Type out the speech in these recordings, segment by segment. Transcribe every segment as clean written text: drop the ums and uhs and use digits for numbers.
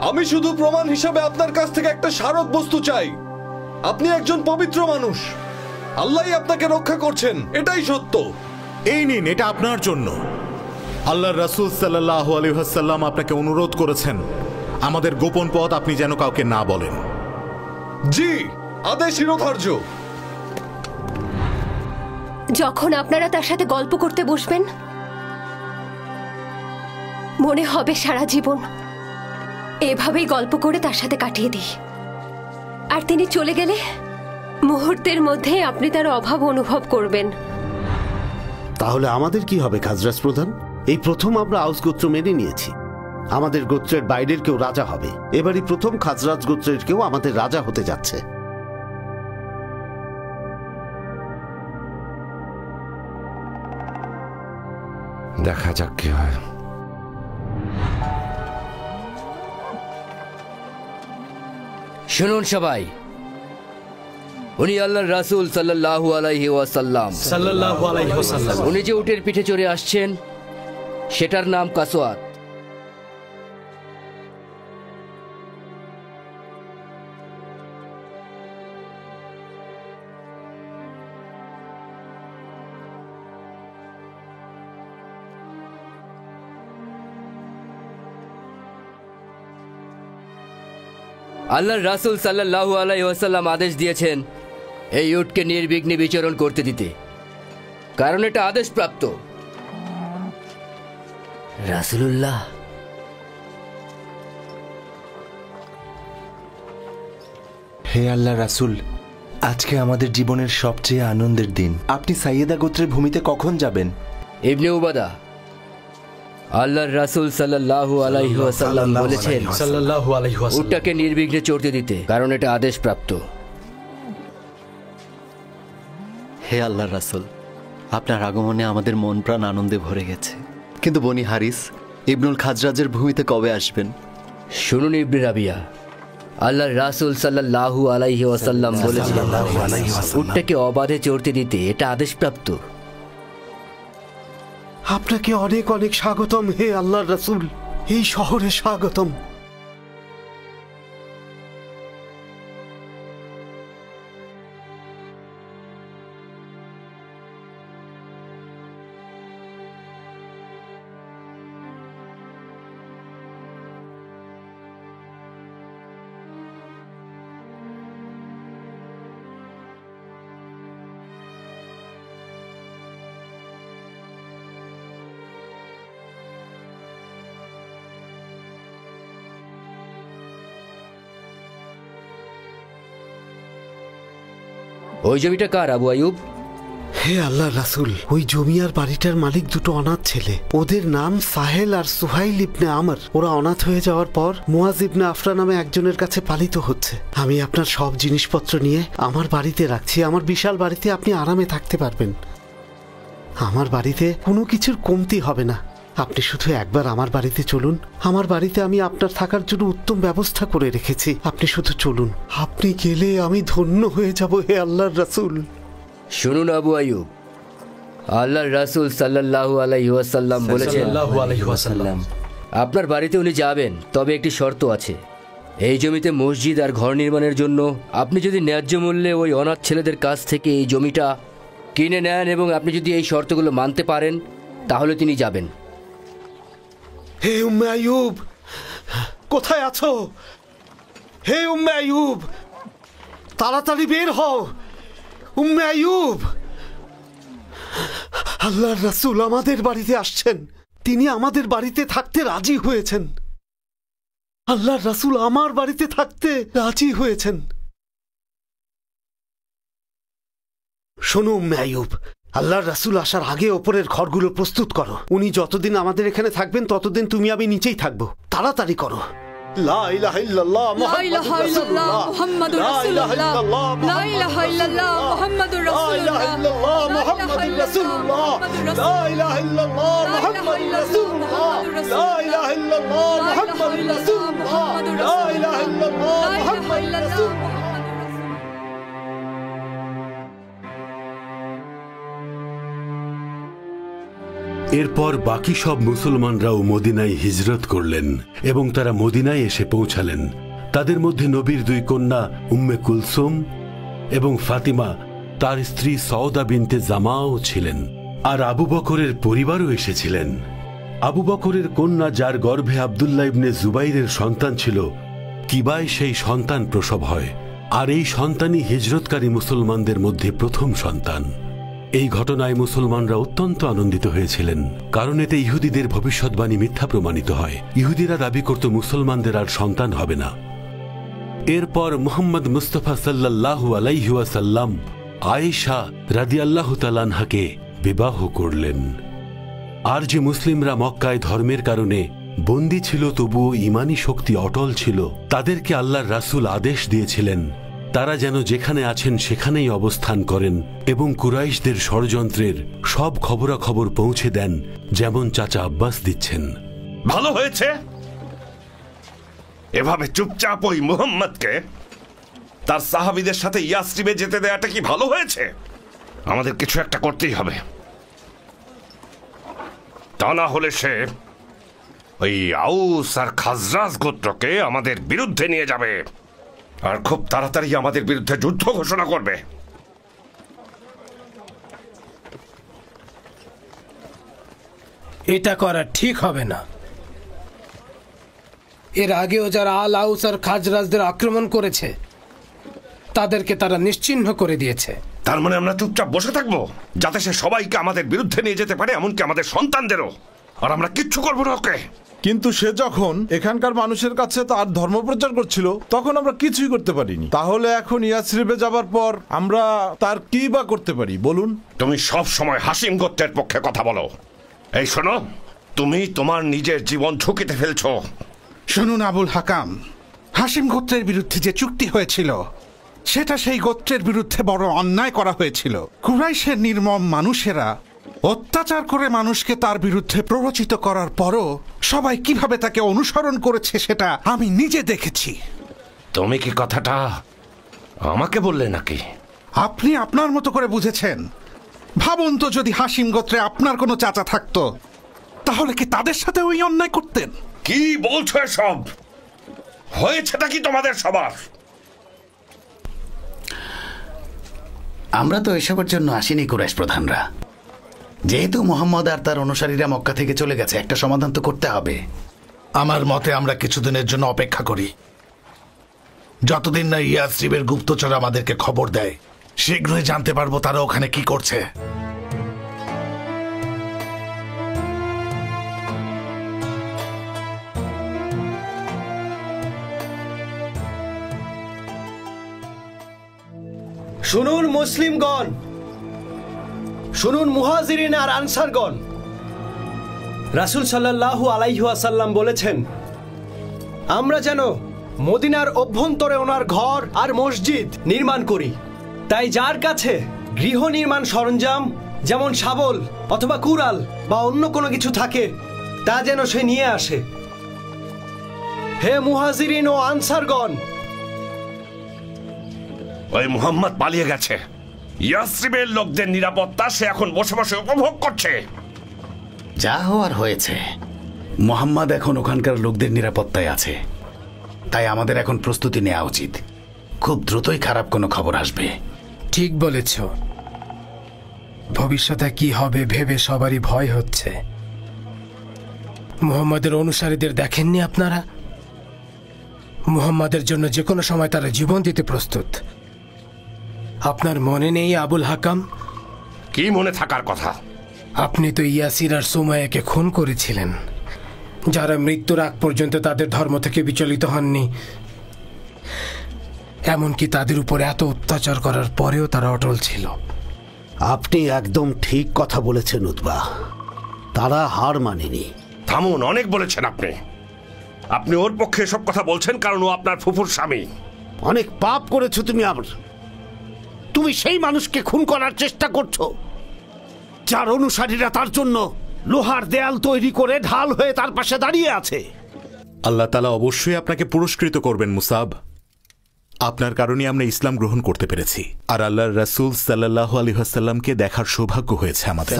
আমি শুধু প্রমাণ হিসাবে আপনার কাছ থেকে একটা স্মারক বস্তু চাই। আপনি একজন পবিত্র মানুষ, আল্লাহই আপনাকে রক্ষা করছেন, এটাই সত্য। এই নিন, এটা আপনার জন্য। আল্লাহর রাসূল সাল্লাল্লাহু আলাইহি ওয়াসাল্লাম আপনাকে অনুরোধ করেছেন আমাদের গোপন পথ আপনি যেন কাউকে না বলেন। জি, আদেশ শিরোধার্য। যখন আপনারা তার সাথে গল্প করতে বসবেন, মনে হবে সারা জীবন এভাবেই গল্প করে তার সাথে কাটিয়ে দিই। আর তিনি চলে গেলে মুহূর্তের মধ্যে আপনি তার অভাব অনুভব করবেন। তাহলে আমাদের কি হবে খাজরাজ প্রধান? এই প্রথম আমরা আউস গোত্র মেনে নিয়েছি, আমাদের গোত্রের বাইরের কেউ রাজা হবে। এবারই প্রথম খাজরাজ গোত্রের কেউ আমাদের রাজা হতে যাচ্ছে। দেখা যাক কি হয়। শুনুন সবাই, উনি আল্লাহর রাসূল সাল্লাল্লাহু আলাইহি ওয়াসাল্লাম। উনি যে উটের পিঠে চড়ে আসছেন সেটার নাম কাসওয়াত। আল্লাহর রাসূল সাল্লাল্লাহু আলাইহি ওয়াসাল্লাম আদেশ দিয়েছেন এই উটকে নির্বিঘ্নে বিচরণ করতে দিতে, কারণ এটা আদেশপ্রাপ্ত। রাসূলুল্লাহ, হে আল্লাহ রাসূল, আজকে আমাদের জীবনের সবচেয়ে আনন্দের দিন। আপনি সাইয়েদা গোত্রের ভূমিতে কখন যাবেন? ইবনে উবাদা, আল্লাহর রাসূল সাল্লাল্লাহু আলাইহি ওয়াসাল্লাম বলেছেন উটটাকে নির্বিঘ্নে চড়তে দিতে, কারণ এটা আদেশপ্রাপ্ত। হে আল্লাহর রাসূল, আপনার আগমনে আমাদের মন প্রাণ আনন্দে ভরে গেছে, কিন্তু বনি হারিস ইবনুল খাজরাজের ভূমিতে কবে আসবেন? শুনুন ইবনে রাবিয়া, আল্লাহর রাসূল সাল্লাল্লাহু আলাইহি ওয়াসাল্লাম বলেছেন উটটাকে অবাধে চড়তে দিতে, এটা আদেশপ্রাপ্ত। আপনাকে অনেক অনেক স্বাগতম হে আল্লাহর রাসূল, এই শহরে স্বাগতম। ওই জমিটা কার আবু আইয়ুব? হে আল্লাহর রাসূল, ওই জমি আর বাড়িটার মালিক দুটো অনাথ ছেলে। ওদের নাম সাহেল আর সুহাইল ইবনে আমর। ওরা অনাথ হয়ে যাওয়ার পর মুয়াজ ইবনে আফরা নামে একজনের কাছে পালিত হচ্ছে। আমি আপনার সব জিনিসপত্র নিয়ে আমার বাড়িতে রাখছি। আমার বিশাল বাড়িতে আপনি আরামে থাকতে পারবেন। আমার বাড়িতে কোনো কিছুর কমতি হবে না। আপনি শুধু একবার আমার বাড়িতে চলুন। আমার বাড়িতে আমি আপনার থাকার জন্য উত্তম ব্যবস্থা করে রেখেছি। আপনি শুধু চলুন। আপনি গেলে আমি ধন্য হয়ে যাব হে আল্লাহর রাসূল। শুনুন আবু আইয়ুব, আল্লাহর রাসূল সাল্লাল্লাহু আলাইহি ওয়াসাল্লাম বলেছেন আপনার বাড়িতে উনি যাবেন, তবে একটি শর্ত আছে। এই জমিতে মসজিদ আর ঘর নির্মাণের জন্য আপনি যদি ন্যায্য মূল্যে ওই অনাথ ছেলেদের কাছ থেকে এই জমিটা কিনে নেন এবং আপনি যদি এই শর্তগুলো মানতে পারেন, তাহলে তিনি যাবেন। হে উম্মে আইয়ুব, কোথায় আছো? হে উম্মে আইয়ুব, তাড়াতাড়ি বের হও। উম্মে আইয়ুব, আল্লাহর রাসূল আমাদের বাড়িতে আসছেন। তিনি আমাদের বাড়িতে থাকতে রাজি হয়েছেন। আল্লাহর রাসূল আমার বাড়িতে থাকতে রাজি হয়েছেন। শোনো উম্মে আইয়ুব, আল্লাহর রাসূল আসার আগে ওপরের ঘরগুলো প্রস্তুত করো। উনি যতদিন আমাদের এখানে থাকবেন ততদিন তুমি আমি নিচেই থাকবো। তাড়াতাড়ি করো। লা ইলাহা ইল্লাল্লাহ মুহাম্মাদুর রাসূলুল্লাহ, মুহাম্মাদুর রাসূলুল্লাহ, লা ইলাহা ইল্লাল্লাহ মুহাম্মাদুর রাসূলুল্লাহ, মুহাম্মাদুর রাসূলুল্লাহ, লা ইলাহা ইল্লাল্লাহ মুহাম্মাদুর রাসূলুল্লাহ, লা ইলাহা ইল্লাল্লাহ মুহাম্মাদুর রাসূলুল্লাহ, লা ইলাহা ইল্লাল্লাহ মুহাম্মাদুর রাসূলুল্লাহ। এরপর বাকি সব মুসলমানরাও মদিনায় হিজরত করলেন এবং তারা মদিনায় এসে পৌঁছালেন। তাদের মধ্যে নবীর দুই কন্যা উম্মে কুলসুম এবং ফাতিমা, তার স্ত্রী সওদা বিনতে জামাও ছিলেন, আর আবু বকরের পরিবারও এসেছিলেন। আবু বকরের কন্যা, যার গর্ভে আব্দুল্লাহ ইবনে জুবাইরের সন্তান ছিল, কিবায় সেই সন্তান প্রসব হয়, আর এই সন্তানই হিজরতকারী মুসলমানদের মধ্যে প্রথম সন্তান। এই ঘটনায় মুসলমানরা অত্যন্ত আনন্দিত হয়েছিলেন, কারণ এতে ইহুদিদের ভবিষ্যৎবাণী মিথ্যা প্রমাণিত হয়। ইহুদিরা দাবি করত মুসলমানদের আর সন্তান হবে না। এরপর মুহাম্মদ মুস্তাফা সাল্লাল্লাহু আলাইহি ওয়াসাল্লাম আয়েশা রাদিয়াল্লাহু তাআলা আনহাকে বিবাহ করলেন। আর যে মুসলিমরা মক্কায় ধর্মের কারণে বন্দী ছিল তবুও ঈমানী শক্তি অটল ছিল, তাদেরকে আল্লাহর রাসূল আদেশ দিয়েছিলেন তারা যেন যেখানে আছেন সেখানেই অবস্থান করেন এবং কুরাইশদের ষড়যন্ত্রের সব খবরাখবর পৌঁছে দেন, যেমন চাচা আব্বাস দিচ্ছেন। ভালো হয়েছে। এভাবে চুপচাপ ওই মুহাম্মদকে তার সাহাবীদের সাথে ইয়াসরিবে যেতে দেওয়াটা কি ভালো হয়েছে? আমাদের কিছু একটা করতেই হবে, তা না হলে সে ওই আউস আর খাজরাজ গোত্রকে আমাদের বিরুদ্ধে নিয়ে যাবে আর খুব তাড়াতাড়ি আমাদের বিরুদ্ধে যুদ্ধ ঘোষণা করবে। এটা করা ঠিক হবে না। এর আগেও যারা আল আউস আর খাজরাজদের আক্রমণ করেছে তাদেরকে তারা নিশ্চিহ্ন করে দিয়েছে। তার মানে আমরা চুপচাপ বসে থাকবো যাতে সে সবাইকে আমাদের বিরুদ্ধে নিয়ে যেতে পারে, এমনকি আমাদের সন্তানদেরও, আর আমরা কিচ্ছু করবো না ওকে? কিন্তু সে যখন এখানকার মানুষের কাছে তার ধর্ম প্রচার করছিল তখন আমরা কিছুই করতে পারিনি। তাহলে এখন ইয়াসরিবে যাবার পর আমরা তার কি বা করতে পারি বলুন? তুমি সব সময় হাসিম গোত্রের পক্ষে কথা বলো। এই শোনো, তুমি তোমার নিজের জীবন ঝুঁকিতে ফেলছো। শুনুন আবুল হাকাম, হাসিম গোত্রের বিরুদ্ধে যে চুক্তি হয়েছিল সেটা সেই গোত্রের বিরুদ্ধে বড় অন্যায় করা হয়েছিল। কুরাইশের নির্মম মানুষেরা অত্যাচার করে মানুষকে তার বিরুদ্ধে প্ররোচিত করার পরও সবাই কিভাবে তাকে অনুসরণ করেছে সেটা আমি নিজে দেখেছি। তুমি কি কথাটা আমাকে বললে নাকি? আপনি আপনার মতো করে বুঝেছেন। ভাবুন তো, যদি হাসিম গোত্রে আপনার কোনো চাচা থাকতো তাহলে কি তাদের সাথে ওই অন্যায় করতেন? কি বলছো এসব? হয়েছেটা কি তোমাদের সবার? আমরা তো এসবের জন্য আসিনি কুরাইশ প্রধানরা। যেহেতু মোহাম্মদ আর তার অনুসারীরা মক্কা থেকে চলে গেছে, একটা সমাধান তো করতে হবে। আমার মতে আমরা কিছুদিনের জন্য অপেক্ষা করি, যতদিন না ইয়াসরিবের গুপ্তচর আমাদেরকে খবর দেয়। শীঘ্রই জানতে পারবো তারা ওখানে কি করছে। শুনুন মুসলিমগণ, শুনুন মুহাজিরিন আর আনসারগণ, রাসূল সাল্লাল্লাহু আলাইহি ওয়াসাল্লাম বলেছেন আমরা যেন মদিনার অভ্যন্তরে ওনার ঘর আর মসজিদ নির্মাণ করি। তাই যার কাছে গৃহ নির্মাণ সরঞ্জাম যেমন শাবল অথবা কুড়াল বা অন্য কোনো কিছু থাকে তা যেন সে নিয়ে আসে। হে মুহাজিরিন ও আনসারগণ, ওই মুহাম্মদ পালিয়ে গেছে। ইয়াসরিবের লোকদের নিরাপত্তা সে এখন বসে বসে উপভোগ করছে। যা হওয়ার হয়েছে। মোহাম্মদ এখন ওখানকার লোকদের নিরাপত্তায় আছে, তাই আমাদের এখন প্রস্তুতি নেওয়া উচিত। খুব দ্রুতই খারাপ কোনো খবর আসবে। ঠিক বলেছ। ভবিষ্যতে কি হবে ভেবে সবারই ভয় হচ্ছে। মুহাম্মাদের অনুসারীদের দেখেননি আপনারা? মুহাম্মাদের জন্য যে কোনো সময় তারা জীবন দিতে প্রস্তুত। আপনার মনে নেই আবুল হাকাম? কি মনে থাকার কথা? আপনি তো ইয়াসির আর সুমাইয়াকে খুন করেছিলেন, যারা মৃত্যুর আগ পর্যন্ত তাদের ধর্ম থেকে বিচলিত হননি। এমনকি তাদের উপর এত অত্যাচার করার পরেও তারা অটল ছিল। আপনি একদম ঠিক কথা বলেছেন উতবা, তারা হার মানেনি। থামুন, অনেক বলেছেন আপনি। আপনি ওর পক্ষে সব কথা বলছেন কারণ ও আপনার ফুফুর স্বামী। অনেক পাপ করেছো তুমি। আবার তুমি সেই মানুষকে খুন করার চেষ্টা করছো যার অনুসারীরা তার জন্য লোহার দেয়াল তৈরি করে ঢাল হয়ে তার পাশে দাঁড়িয়ে আছে। আল্লাহ তাআলা অবশ্যই আপনাকে পুরস্কৃত করবেন মুসাব। আপনার কারণে আমরা ইসলাম গ্রহণ করতে পেরেছি, আর আল্লাহর রাসূল সাল্লাল্লাহু আলাইহি ওয়াসাল্লামকে দেখার সৌভাগ্য হয়েছে আমাদের।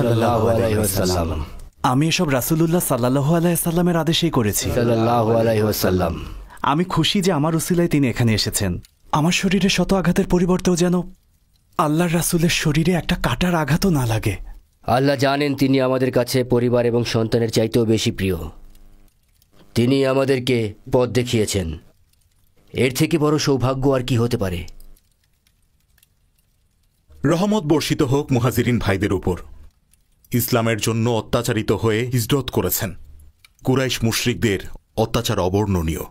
আমি এসব রাসূলুল্লাহ সাল্লাল্লাহু আলাইহি সাল্লামের আদেশেই করেছি। সাল্লাল্লাহু আলাইহি ওয়াসাল্লাম। আমি খুশি যে আমার উসিলায় তিনি এখানে এসেছেন। আমার শরীরে শত আঘাতের পরিবর্তেও যেন আল্লাহর রাসূলের শরীরে একটা কাটার আঘাতও না লাগে। আল্লাহ জানেন তিনি আমাদের কাছে পরিবার এবং সন্তানের চাইতেও বেশি প্রিয়। তিনি আমাদেরকে পথ দেখিয়েছেন। এর থেকে বড় সৌভাগ্য আর কি হতে পারে? রহমত বর্ষিত হোক মুহাজিরিন ভাইদের উপর। ইসলামের জন্য অত্যাচারিত হয়ে হিজরত করেছেন। কুরাইশ মুশরিকদের অত্যাচার অবর্ণনীয়।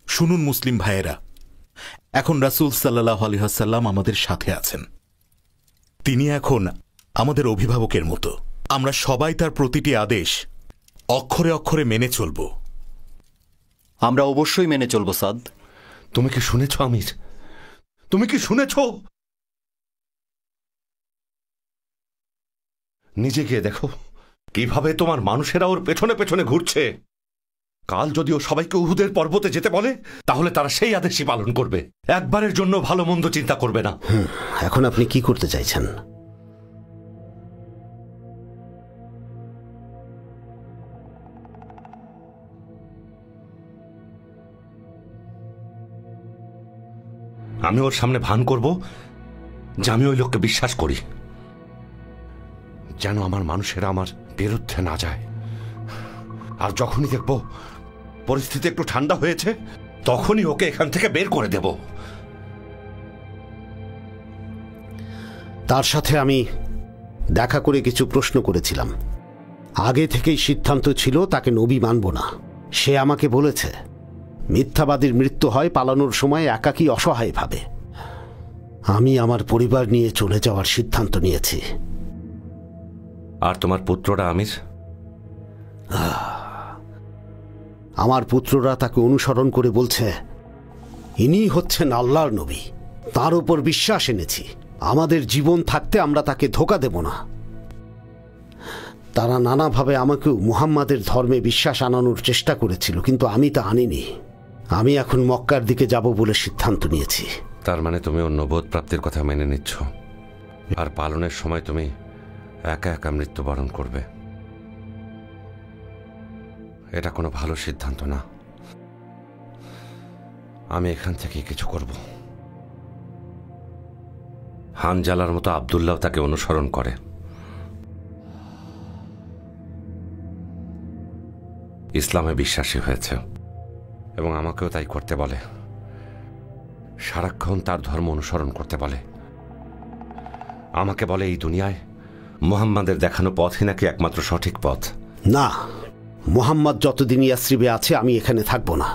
শুনুন মুসলিম ভাইয়েরা, এখন রাসূল সাল্লাল্লাহু আলাইহি ওয়াসাল্লাম আমাদের সাথে আছেন। তিনি এখন আমাদের অভিভাবকের মতো। আমরা সবাই তার প্রতিটি আদেশ অক্ষরে অক্ষরে মেনে চলব। আমরা অবশ্যই মেনে চলব। সাদ, তুমি কি শুনেছ আমির? তুমি কি শুনেছ? নিজে গিয়ে দেখো কিভাবে তোমার মানুষেরা ওর পেছনে পেছনে ঘুরছে। কাল যদি ও সবাইকে উহুদের পর্বতে যেতে বলে তাহলে তারা সেই আদেশই পালন করবে। একবারের জন্য ভালো মন্দ চিন্তা করবে না। এখন আপনি কি করতে চাইছেন? আমি ওর সামনে ভান করব যে আমি ওই লোককে বিশ্বাস করি, যেন আমার মানুষেরা আমার বিরুদ্ধে না যায়। আর যখনই দেখব পরিস্থিতি একটু ঠান্ডা হয়েছে তখনই ওকে এখান থেকে বের করে দেব। তার সাথে আমি দেখা করে কিছু প্রশ্ন করেছিলাম। আগে থেকেই সিদ্ধান্ত ছিল তাকে নবী মানব না। সে আমাকে বলেছে মিথ্যাবাদীর মৃত্যু হয় পালানোর সময় একাকী অসহায় ভাবে। আমি আমার পরিবার নিয়ে চলে যাওয়ার সিদ্ধান্ত নিয়েছি। আর তোমার পুত্ররা আমির? আমার পুত্ররা তাকে অনুসরণ করে বলছে ইনি হচ্ছেন আল্লাহর নবী। তার উপর বিশ্বাস এনেছি। আমাদের জীবন থাকতে আমরা তাকে ধোঁকা দেব না। তারা নানাভাবে আমাকেও মুহাম্মাদের ধর্মে বিশ্বাস আনানোর চেষ্টা করেছিল, কিন্তু আমি তা আনিনি। আমি এখন মক্কার দিকে যাব বলে সিদ্ধান্ত নিয়েছি। তার মানে তুমি ওর নবুয়ত প্রাপ্তির কথা মেনে নিচ্ছ, আর পালনের সময় তুমি একা একা মৃত্যুবরণ করবে। এটা কোনো ভালো সিদ্ধান্ত না। আমি এখান থেকে কিছু করব। হানজালার মতো আব্দুল্লাহ তাকে অনুসরণ করে। ইসলামে বিশ্বাসী হয়েছে এবং আমাকেও তাই করতে বলে। সারাক্ষণ তার ধর্ম অনুসরণ করতে বলে। আমাকে বলে এই দুনিয়ায় মুহাম্মাদের দেখানো পথই নাকি একমাত্র সঠিক পথ। না, মুহাম্মদ যতদিন ইয়াসরিবে আছে আমি এখানে থাকব না।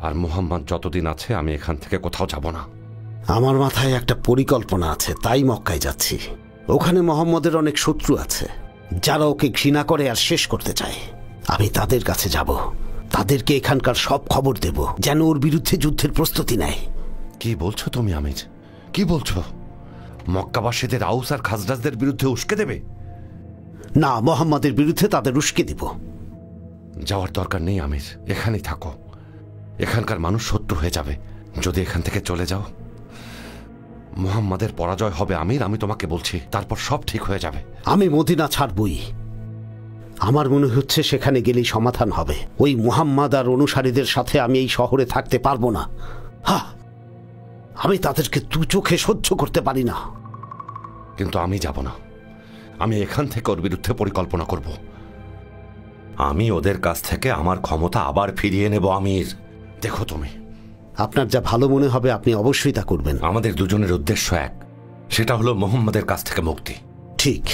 আর মুহাম্মদ যতদিন আছে আমি এখান থেকে কোথাও যাব না। আমার মাথায় একটা পরিকল্পনা আছে, তাই মক্কায় যাচ্ছি। ওখানে মুহাম্মদের অনেক শত্রু আছে যারা ওকে ঘৃণা করে আর শেষ করতে চায়। আমি তাদের কাছে যাব, তাদেরকে এখানকার সব খবর দেব যেন ওর বিরুদ্ধে যুদ্ধের প্রস্তুতি নেয়। কি বলছো তুমি আমির? কি বলছো? মক্কাবাসীদের আউস আর খাজরাজদের বিরুদ্ধে উস্কে দেবে? না, মুহাম্মদের বিরুদ্ধে তাদের উস্কে দিব। যাওয়ার দরকার নেই আমির, এখানেই থাকো। এখানকার মানুষ শত্রু হয়ে যাবে যদি এখান থেকে চলে যাও। মুহাম্মাদের পরাজয় হবে আমির, আমি তোমাকে বলছি। তারপর সব ঠিক হয়ে যাবে। আমি মদিনা ছাড়বই। আমার মনে হচ্ছে সেখানে গেলেই সমাধান হবে। ওই মুহাম্মদ আর অনুসারীদের সাথে আমি এই শহরে থাকতে পারবো না। আমি তাদেরকে দু চোখে সহ্য করতে পারি না। কিন্তু আমি যাব না। আমি এখান থেকে ওর বিরুদ্ধে পরিকল্পনা করব। আমি ওদের কাছ থেকে আমার ক্ষমতা আবার ফিরিয়ে নেব আমির। দেখো তুমি, আপনার যা ভালো মনে হবে আপনি অবশ্যই তা করবেন। আমাদের দুজনের উদ্দেশ্য এক, সেটা হলো মুহাম্মাদের কাছ থেকে মুক্তি। ঠিক।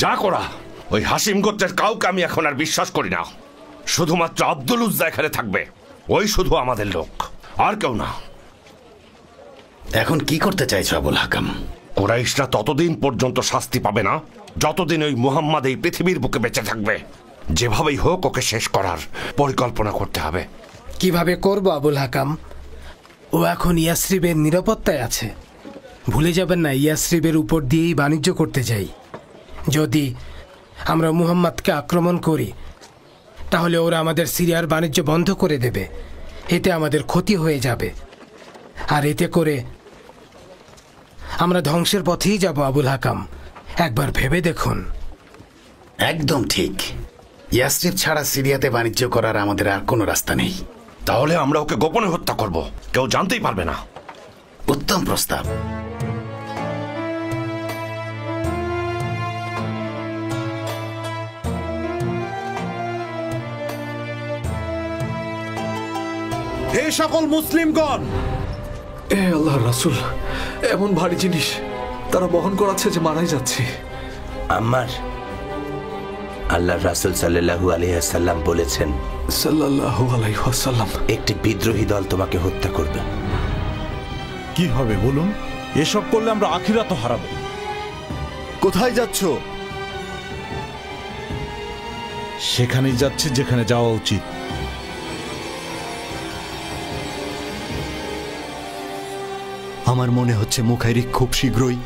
যা করা, ওই হাসিম গোত্রের কাউকে আমি এখন আর বিশ্বাস করি না। শুধুমাত্র আব্দুল উজ্জা এখানে থাকবে। ওই শুধু আমাদের লোক, আর কেউ না। এখন কি করতে চাইছো আবুল হাকাম? কুরাইশরা ততদিন পর্যন্ত শাস্তি পাবে না যতদিন ওই মুহাম্মদ এই পৃথিবীর বুকে বেঁচে থাকবে। যেভাবেই হোক ওকে শেষ করার পরিকল্পনা করতে হবে। কিভাবে করব আবুল হাকাম? ও এখন ইয়াসরিবের নিরাপত্তায় আছে। ভুলে যাবেন না, ইয়াসরিবের উপর দিয়েই বাণিজ্য করতে যাই। যদি আমরা মুহাম্মদকে আক্রমণ করি তাহলে ওরা আমাদের সিরিয়ার বাণিজ্য বন্ধ করে দেবে। এতে আমাদের ক্ষতি হয়ে যাবে, আর এতে করে আমরা ধ্বংসের পথেই যাব। আবুল হাকাম, একবার ভেবে দেখুন। একদম ঠিক। ইয়াসরিব ছাড়া সিরিয়াতে বাণিজ্য করার আমাদের আর কোনো রাস্তা নেই। তাহলে আমরা ওকে গোপনে হত্যা করব, কেউ জানতেই পারবে না। উত্তম প্রস্তাব। হে সকল মুসলিমগণ, এ আল্লাহর রাসূল, এমন ভারী জিনিস তারা বহন করাচ্ছে যে মারাই যাচ্ছে। আম্মার, আল্লাহর রাসূল সাল্লাল্লাহু আলাইহি ওয়াসাল্লাম বলেছেন, সাল্লাল্লাহু আলাইহি ওয়াসাল্লাম, একটি বিদ্রোহী দল তোমাকে হত্যা করবে। কি হবে বলুন? এসব করলে আমরা আখিরাত হারাবো। কোথায় যাচ্ছ? সেখানেই যাচ্ছি যেখানে যাওয়া উচিত। আমার মনে হচ্ছে মুখাইরিক খুব শীঘ্রই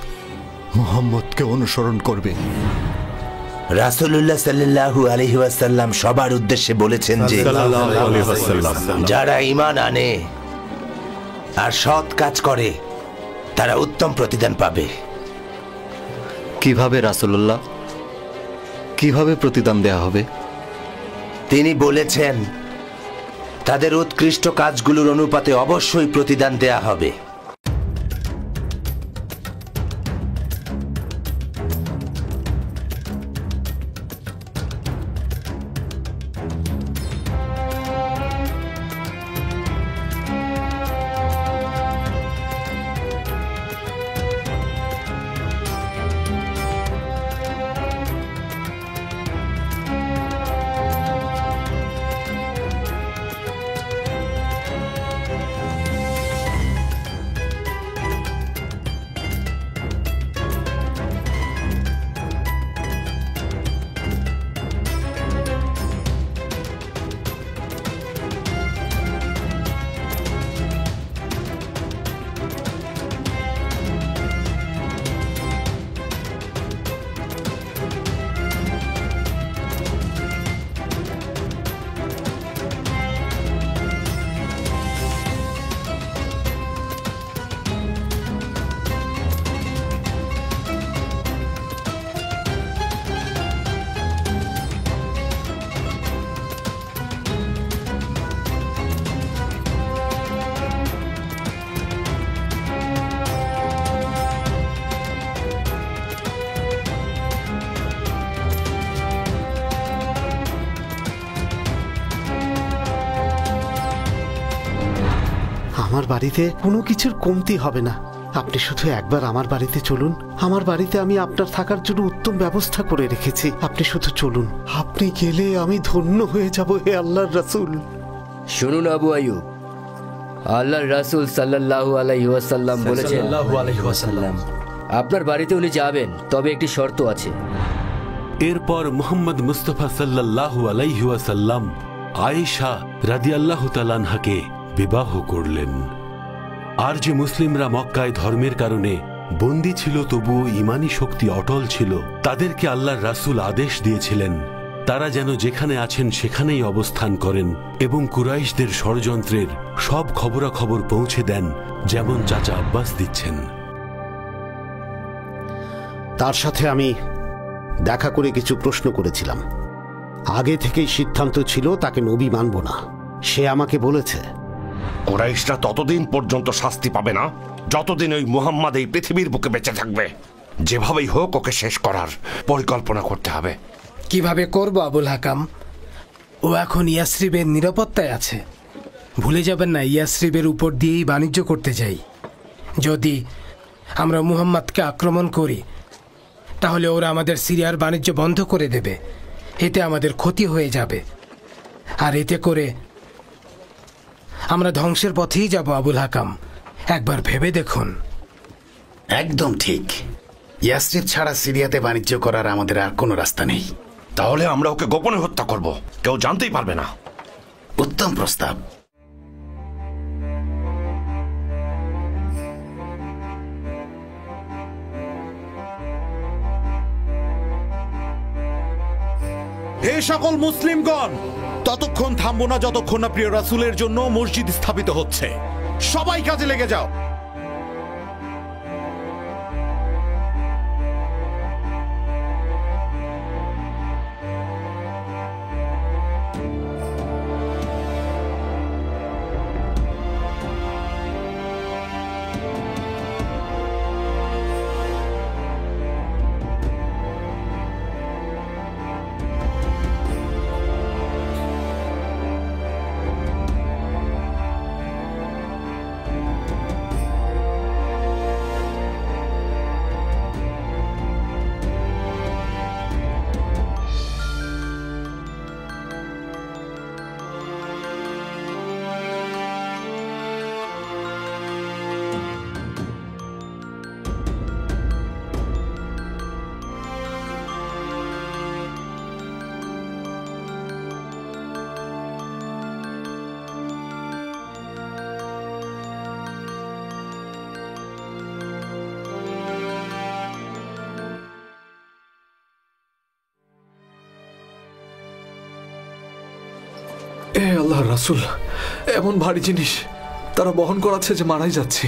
মুহাম্মদকে অনুসরণ করবে। রাসূলুল্লাহ সাল্লাল্লাহু আলাইহি ওয়াসাল্লাম সবার উদ্দেশ্যে বলেছেন যে যারা ঈমান আনে আর সৎ কাজ করে তারা উত্তম প্রতিদান পাবে। কিভাবে রাসূলুল্লাহ, কিভাবে প্রতিদান দেয়া হবে? তিনি বলেছেন তাদের উৎকৃষ্ট কাজগুলোর অনুপাতে অবশ্যই প্রতিদান দেয়া হবে। আমার বাড়িতে কোনো কিছুর কমতি হবে না। আপনি শুধু একবার আমার বাড়িতে চলুন। আমার বাড়িতে আমি আপনার থাকার জন্য উত্তম ব্যবস্থা করে রেখেছি। আপনি শুধু চলুন। আপনি গেলে আমি ধন্য হয়ে যাব হে আল্লাহর রাসূল। শুনুন আবু আইয়ুব, আল্লাহর রাসূল সাল্লাল্লাহু আলাইহি ওয়াসাল্লাম বলেছেন, আপনার বাড়িতে উনি যাবেন, তবে একটি শর্ত আছে। এরপর মুহাম্মদ মুস্তাফা সাল্লাল্লাহু আলাইহি ওয়াসাল্লাম আয়েশা রাদিয়াল্লাহু তাআলা আনহাকে বিবাহ করলেন। আর যে মুসলিমরা মক্কায় ধর্মের কারণে বন্দী ছিল তবুও ঈমানী শক্তি অটল ছিল, তাদেরকে আল্লাহর রাসূল আদেশ দিয়েছিলেন তারা যেন যেখানে আছেন সেখানেই অবস্থান করেন এবং কুরাইশদের ষড়যন্ত্রের সব খবরাখবর পৌঁছে দেন, যেমন চাচা আব্বাস দিচ্ছেন। তার সাথে আমি দেখা করে কিছু প্রশ্ন করেছিলাম। আগে থেকেই সিদ্ধান্ত ছিল তাকে নবী মানব না। সে আমাকে বলেছে কুরাইশরা ততদিন পর্যন্ত শাস্তি পাবে না যতদিন ওই মুহাম্মদ এই পৃথিবীর বুকে বেঁচে থাকবে। যেভাবেই হোক ওকে শেষ করার পরিকল্পনা করতে হবে। কিভাবে করব আবুল হাকাম? ও এখন ইয়াসরিবের নিরাপত্তায় আছে। ভুলে যাবেন না, ইয়াসরিবের উপর দিয়েই বাণিজ্য করতে যাই। যদি আমরা মুহাম্মদকে আক্রমণ করি তাহলে ওরা আমাদের সিরিয়ার বাণিজ্য বন্ধ করে দেবে। এতে আমাদের ক্ষতি হয়ে যাবে, আর এতে করে আমরা ধ্বংসের পথেই যাব। আবুল হাকাম, একবার ভেবে দেখুন। একদম ঠিক। ইয়াসরিব ছাড়া সিরিয়াতে বাণিজ্য করার আমাদের আর কোনো রাস্তা নেই। তাহলে আমরা ওকে গোপনে হত্যা করব, কেউ জানতেই পারবে না। উত্তম প্রস্তাব। হে সকল মুসলিমগণ, ততক্ষণ থামবো না যতক্ষণ না প্রিয় রাসূলের জন্য মসজিদ স্থাপিত হচ্ছে। সবাই কাজে লেগে যাও। এ আল্লাহ রাসূল, এমন ভারী জিনিস তারা বহন করাচ্ছে যে মারাই যাচ্ছে।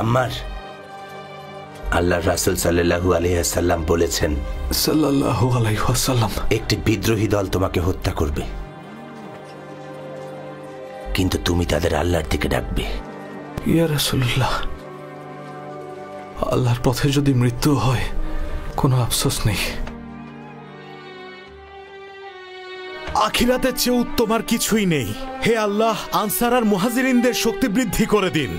আম্মার, আল্লাহ রাসূল সাল্লাল্লাহু আলাইহি ওয়াসাল্লাম বলেছেন, সাল্লাল্লাহু আলাইহি ওয়াসাল্লাম, একটি বিদ্রোহী দল তোমাকে হত্যা করবে, কিন্তু তুমি তাদের আল্লাহর দিকে ডাকবে। ইয়া রাসূলুল্লাহ, আল্লাহর পথে যদি মৃত্যু হয় কোনো আফসোস নেই। আখিরাতের চেয়ে উত্তম আর কিছুই নেই। হে আল্লাহ, আনসার আর মুহাজিরিনদের শক্তি বৃদ্ধি করে দিন।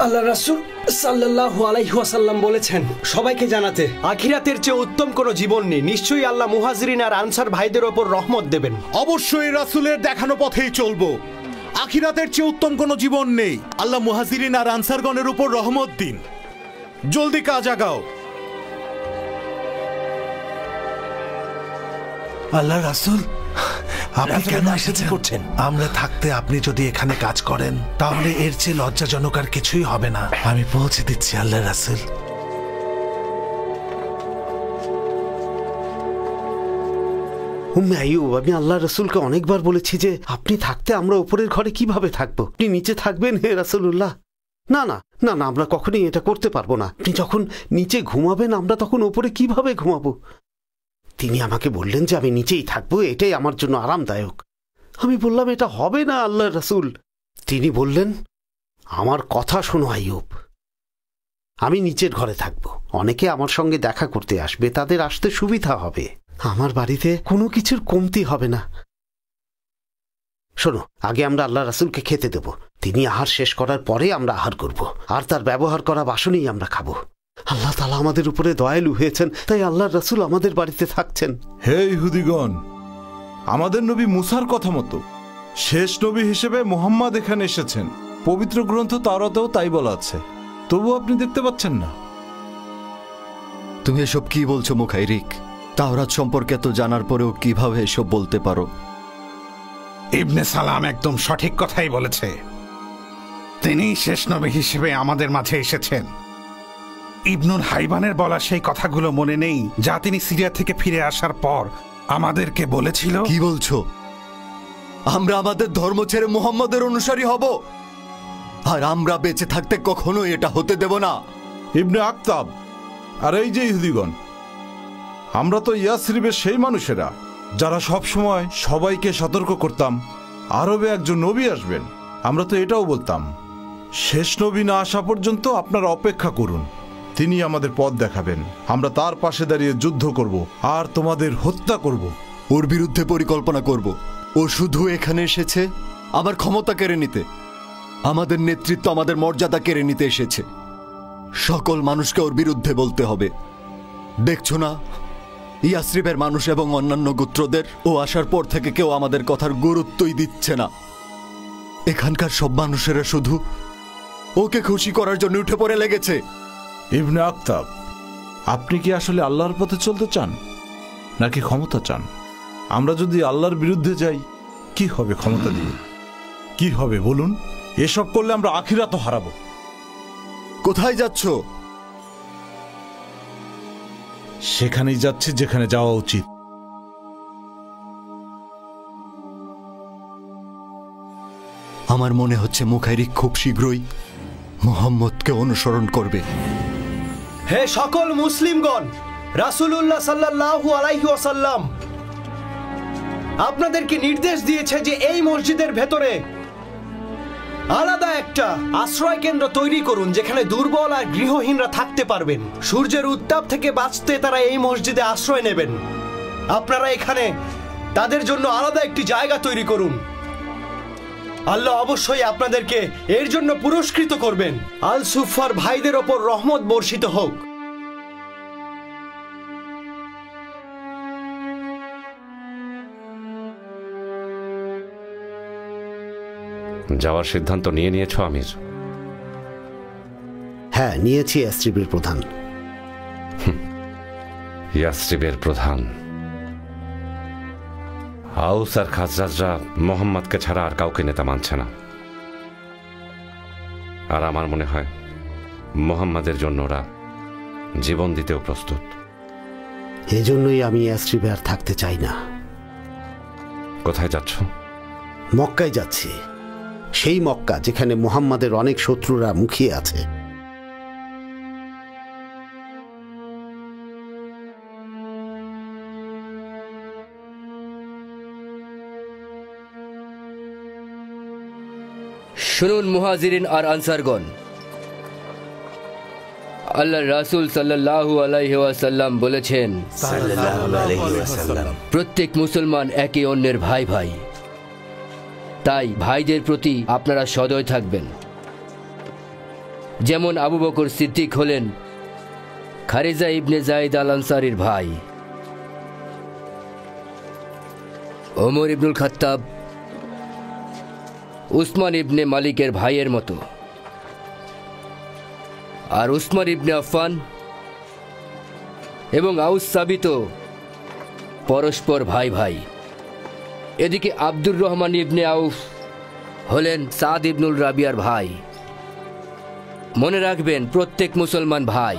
আল্লাহ রাসূল সাল্লাল্লাহু আলাইহি ওয়াসাল্লাম বলেছেন সবাইকে জানাতে, আখিরাতের চেয়ে উত্তম কোনো জীবন নেই। নিশ্চয়ই আল্লাহ মুহাজিরিন আর আনসার ভাইদের ওপর রহমত দেবেন। অবশ্যই রাসূলের দেখানো পথেই চলবো। আখিরাতের চেয়ে উত্তম কোনো জীবন নেই। আল্লাহ মুহাজিরিন আর আনসারগণের উপর রহমত দিন। জলদি কাজ আগাও। আল্লাহ রাসূল, আপনি কেন এসেছেন? আমরা থাকতে আপনি যদি এখানে কাজ করেন তাহলে এর চেয়ে লজ্জাজনক আর কিছুই হবে না। আমি পৌঁছে দিচ্ছি আল্লাহ রাসূল। উম্মে আইয়ুব, আমি আল্লাহ রাসূলকে অনেকবার বলেছি যে আপনি থাকতে আমরা উপরের ঘরে কিভাবে থাকবো? আপনি নিচে থাকবেন হে রাসূলুল্লাহ? না না না না, আমরা কখনোই এটা করতে পারবো না। আপনি যখন নিচে ঘুমাবেন আমরা তখন উপরে কিভাবে ঘুমাবো? তিনি আমাকে বললেন যে আমি নিচেই থাকবো, এটাই আমার জন্য আরামদায়ক। আমি বললাম এটা হবে না আল্লাহ রাসূল। তিনি বললেন, আমার কথা শোনো আইয়ুব, আমি নিচের ঘরে থাকবো। অনেকে আমার সঙ্গে দেখা করতে আসবে, তাদের আসতে সুবিধা হবে। আমার বাড়িতে কোনো কিছুর কমতি হবে না। শোনো, আগে আমরা আল্লাহ রাসূলকে খেতে দেব। তিনি আহার শেষ করার পরে আমরা আহার করব, আর তার ব্যবহার করা বাসনেই আমরা খাবো। আল্লাহ তাআলা আমাদের উপরে দয়ালু হয়েছেন, তাই আল্লাহর রাসূল আমাদের বাড়িতে থাকছেন। হে ইহুদিগণ, আমাদের নবী মুসার কথা মতো শেষ নবী হিসেবে মুহাম্মদ এখানে এসেছেন। পবিত্র গ্রন্থ তাওরাতেও তাই বলা আছে, তবু আপনি দেখতে পাচ্ছেন না। তুমি এসব কি বলছো মুখাইরিক? তাওরাত সম্পর্কে তো জানার পরেও কিভাবে এসব বলতে পারো? ইবনে সালাম একদম সঠিক কথাই বলেছে। তিনি শেষ নবী হিসেবে আমাদের মাঝে এসেছেন। ইবনুল হাইবানের বলা সেই কথাগুলো মনে নেই যা তিনি সিরিয়া থেকে ফিরে আসার পর আমাদেরকে বলেছিল? কি বলছো? আমরা আমাদের ধর্ম ছেড়ে মুহাম্মদের অনুসারী হব, আর আমরা বেঁচে থাকতে কখনো এটা হতে দেব না। ইবনে আক্তাব আর এই যে ইহুদিগণ, আমরা তো ইয়াসরিবের সেই মানুষেরা যারা সব সময় সবাইকে সতর্ক করতাম আরবে একজন নবী আসবেন। আমরা তো এটাও বলতাম শেষ নবী না আসা পর্যন্ত আপনারা অপেক্ষা করুন, তিনি আমাদের পথ দেখাবেন। আমরা তার পাশে দাঁড়িয়ে যুদ্ধ করব আর তোমাদের হত্যা করব। ওর বিরুদ্ধে পরিকল্পনা করব। ও শুধু এখানে এসেছে আমার ক্ষমতা কেড়ে নিতে, আমাদের নেতৃত্ব, আমাদের মর্যাদা কেড়ে নিতে এসেছে। সকল মানুষকে ওর বিরুদ্ধে বলতে হবে। দেখছো না, ইয়াসরিবের মানুষ এবং অন্যান্য গোত্রদের ও আসার পর থেকে কেউ আমাদের কথার গুরুত্বই দিচ্ছে না। এখানকার সব মানুষেরা শুধু ওকে খুশি করার জন্য উঠে পড়ে লেগেছে। ইবনে আক্তাব, আপনি কি আসলে আল্লাহর পথে চলতে চান নাকি ক্ষমতা চান? আমরা যদি আল্লাহর বিরুদ্ধে যাই কি হবে? ক্ষমতা দিয়ে কি হবে বলুন? এসব করলে আমরা আখিরাতও হারাবো। কোথায় যাচ্ছ? সেখানেই যাচ্ছি যেখানে যাওয়া উচিত। আমার মনে হচ্ছে মুখাইরিক খুব শীঘ্রই মুহাম্মদকে অনুসরণ করবে। হে সকল মুসলিমগণ, রাসূলুল্লাহ সাল্লাল্লাহু আলাইহি ওয়াসাল্লাম আপনাদেরকে নির্দেশ দিয়েছে যে এই মসজিদের ভেতরে আলাদা একটা আশ্রয় কেন্দ্র তৈরি করুন, যেখানে দুর্বল আর গৃহহীনরা থাকতে পারবেন। সূর্যের উত্তাপ থেকে বাঁচতে তারা এই মসজিদে আশ্রয় নেবেন। আপনারা এখানে তাদের জন্য আলাদা একটি জায়গা তৈরি করুন। আল্লাহ অবশ্যই আপনাদেরকে এর জন্য পুরস্কৃত করবেন। আল সুফার ভাইদের ওপর রহমত বর্ষিত হোক। যাওয়ার সিদ্ধান্ত নিয়েছো আমির? হ্যাঁ, নিয়েছি ইয়াসরিবের প্রধান। ইয়াসরিবের প্রধান? আউস আর খাজরাজরা মোহাম্মদকে ছাড়া আর কাউকে নেতা মানছে না, আর আমার মনে হয় মোহাম্মদের জন্য ওরা জীবন দিতেও প্রস্তুত। এজন্যই আমি ইয়াসরিবে আর থাকতে চাই না। কোথায় যাচ্ছ? মক্কায় যাচ্ছি, সেই মক্কা যেখানে মুহাম্মাদের অনেক শত্রুরা মুখিয়ে আছে। শুনুন মুহাজিরিন আর আনসারগণ, আল্লাহ রাসূল সাল্লাল্লাহু আলাইহি ওয়াসাল্লাম বলেছেন, প্রত্যেক মুসলমান একে অন্যের ভাই ভাই। তাই ভাইদের প্রতি আপনারা সদয় থাকবেন। যেমন আবু বকর সিদ্দিক হলেন খারিজা ইবনে যায়েদ আল আনসারীর ভাই, ওমর ইবনুল খাত্তাব উসমান ইবনে মালিকের ভাইয়ের মতো, আর উসমান ইবনে আফফান এবং আউস সাবিত পরস্পর ভাই ভাই। এদিকে আব্দুর রহমান ইবনে আউফ হলেন সাদ ইবনুল রাবিয়ার ভাই। মনে রাখবেন, প্রত্যেক মুসলমান ভাই।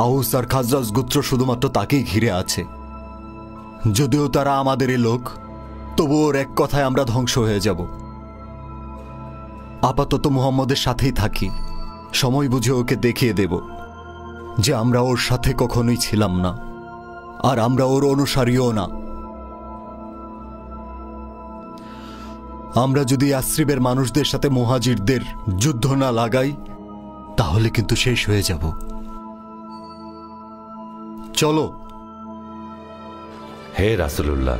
আউস আর খাজরাজ গোত্র শুধুমাত্র তাকেই ঘিরে আছে। যদিও তারা আমাদেরই লোক, তবু ওর এক কথায় আমরা ধ্বংস হয়ে যাব। আপাতত মুহাম্মদের সাথেই থাকি, সময় বুঝে ওকে দেখিয়ে দেব যে আমরা ওর সাথে কখনোই ছিলাম না, আর আমরা ওর অনুসারীও না। আমরা যদি ইয়াসরিবের মানুষদের সাথে মুহাজিরদের যুদ্ধ না লাগাই, তাহলে কিন্তু শেষ হয়ে যাব। চলো। হে রাসূলুল্লাহ,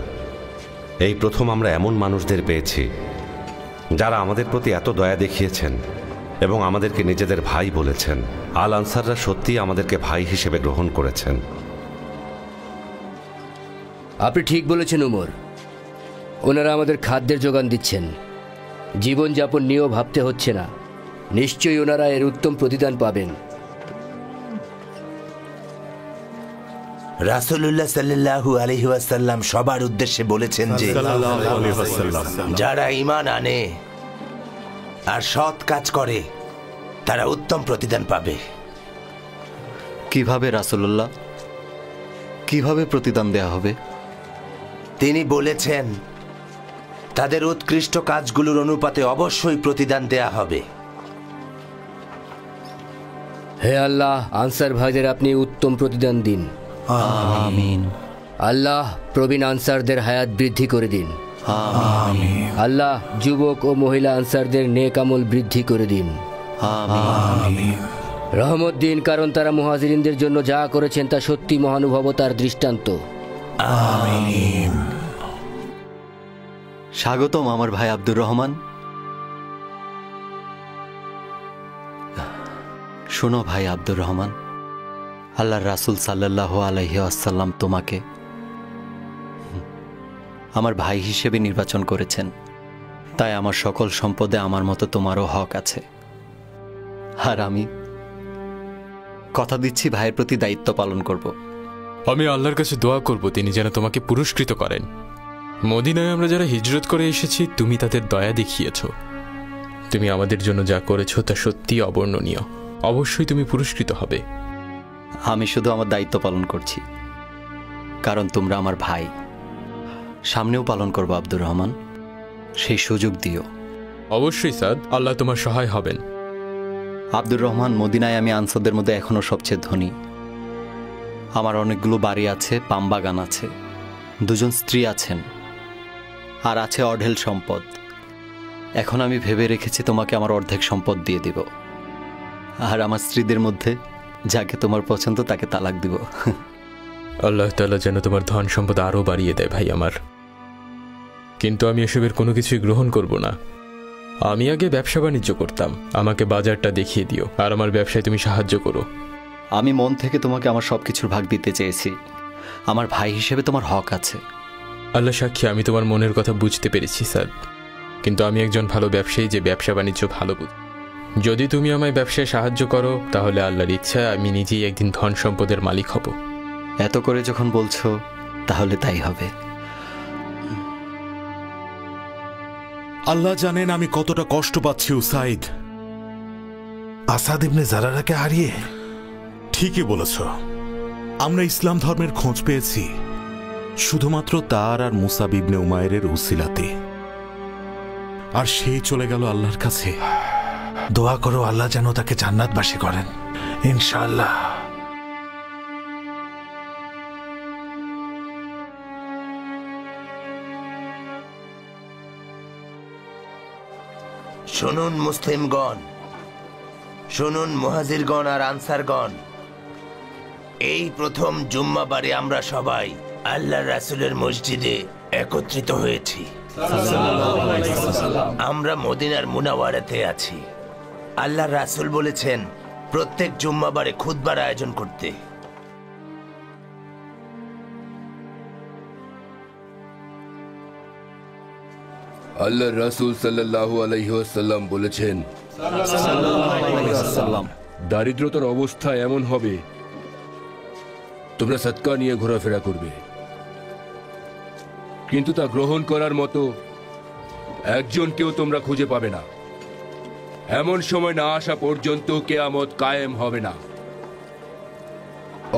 এই প্রথম আমরা এমন মানুষদের পেয়েছি যারা আমাদের প্রতি এত দয়া দেখিয়েছেন এবং আমাদেরকে নিজেদের ভাই বলেছেন। আল আনসাররা সত্যি আমাদেরকে ভাই হিসেবে গ্রহণ করেছেন। আপনি ঠিক বলেছেন উমর। ওনারা আমাদের খাদ্যের যোগান দিচ্ছেন, জীবনযাপন নিয়েও ভাবতে হচ্ছে না। নিশ্চয়ই ওনারা এর উত্তম প্রতিদান পাবেন। রাসূলুল্লাহ সাল্লাল্লাহু আলাইহি ওয়াসাল্লাম সবার উদ্দেশ্যে বলেছেন যে যারা ঈমান আনে আর সৎ কাজ করে তারা উত্তম প্রতিদান পাবে। কিভাবে রাসূলুল্লাহ, কিভাবে প্রতিদান দেয়া হবে? তিনি বলেছেন তাদের উৎকৃষ্ট কাজগুলোর অনুপাতে অবশ্যই প্রতিদান দেয়া হবে। হে আল্লাহ, আনসার ভাইদের আপনি উত্তম প্রতিদান দিন। আমিন। আল্লাহ প্রবীণ আনসারদের হায়াত বৃদ্ধি করে দিন। আমিন। আল্লাহ যুবক ও মহিলা আনসারদের নেক আমল বৃদ্ধি করে দিন। আমিন। রহমত দিন, কারণ তারা মুহাজিরিনদের জন্য যা করেছেন তা সত্যি মহানুভবতার দৃষ্টান্ত। আমিন। স্বাগতম আমার ভাই আব্দুর রহমান। শোনো ভাই আব্দুর রহমান, আল্লাহর রাসূল সাল্লাল্লাহু আলাইহি ওয়াসাল্লাম তোমাকে আমার ভাই হিসেবে নির্বাচন করেছেন, তাই আমার সকল সম্পদে আমার মতো তোমারও হক আছে। আর আমি কথা দিচ্ছি ভাইয়ের প্রতি দায়িত্ব পালন করব। আমি আল্লাহর কাছে দোয়া করব তিনি যেন তোমাকে পুরস্কৃত করেন। মদিনায় আমরা যারা হিজরত করে এসেছি, তুমি তাদের দয়া দেখিয়েছ। তুমি আমাদের জন্য যা করেছো তা সত্যি অবর্ণনীয়। অবশ্যই তুমি পুরস্কৃত হবে। আমি শুধু আমার দায়িত্ব পালন করছি, কারণ তোমরা আমার ভাই। সামনেও পালন করবো আব্দুর রহমান, সেই সুযোগ দিও। অবশ্যই সাদ, আল্লাহ তোমার সহায় হবেন। আব্দুর রহমান, মদিনায় আমি আনসারদের মধ্যে এখনো সবচেয়ে ধনী। আমার অনেকগুলো বাড়ি আছে, পাম বাগান আছে, 2জন স্ত্রী আছেন, আর আছে অঢেল সম্পদ। এখন আমি ভেবে রেখেছি তোমাকে আমার অর্ধেক সম্পদ দিয়ে দিব, আর আমার স্ত্রীদের মধ্যে যাকে তোমার পছন্দ তাকে তালাক দিব। আল্লাহ তাআলা যেন তোমার ধন সম্পদ আরও বাড়িয়ে দেয় ভাই আমার। কিন্তু আমি এসবের কোনো কিছুই গ্রহণ করব না। আমি আগে ব্যবসা বাণিজ্য করতাম, আমাকে বাজারটা দেখিয়ে দিও, আর আমার ব্যবসায় তুমি সাহায্য করো। আমি মন থেকে তোমাকে আমার সবকিছুর ভাগ দিতে চেয়েছি। আমার ভাই হিসেবে তোমার হক আছে। আল্লাহ সাক্ষী, আমি তোমার মনের কথা বুঝতে পেরেছি স্যার, কিন্তু আমি একজন ভালো ব্যবসায়ী যে ব্যবসা বাণিজ্য ভালো বুঝ। যদি তুমি আমায় ব্যবসায় সাহায্য করো, তাহলে আল্লাহর ইচ্ছায় আমি নিজেই একদিন ধন সম্পদের মালিক হব। এত করে যখন বলছো, তাহলে তাই হবে। আল্লাহ জানেন আমি কতটা কষ্ট পাচ্ছি উসাইদ। আসাদ ইবনে জারারাকে হারিয়ে। ঠিকই বলেছ, আমরা ইসলাম ধর্মের খোঁজ পেয়েছি শুধুমাত্র তার আর মুসাব ইবনে উমায়ের উসিলাতে, আর সেই চলে গেল আল্লাহর কাছে। দোয়া করো আল্লাহ যেন তাকে জান্নাতবাসী করেন, ইনশাআল্লাহ। শুনুন মুসলিমগণ, শুনুন মুহাজিরগণ আর আনসারগণ, এই প্রথম জুম্মাবারে আমরা সবাই আল্লাহর রাসূলের মসজিদে একত্রিত হয়েছি। আমরা মদিনার মুনাওয়ারাতে আছি। আল্লাহর রাসূল বলেছেন প্রত্যেক জুম্মাবারে খুতবার আয়োজন করতে। আল্লাহর রাসূল সাল্লাল্লাহু আলাইহি ওয়াসাল্লাম বলেছেন, দারিদ্রতার অবস্থা এমন হবে তোমরা সদকা নিয়ে ঘোরাফেরা করবে, কিন্তু তা গ্রহণ করার মতো একজনকেও তোমরা খুঁজে পাবে না। এমন সময় না আসা পর্যন্ত কিয়ামত কায়েম হবে না।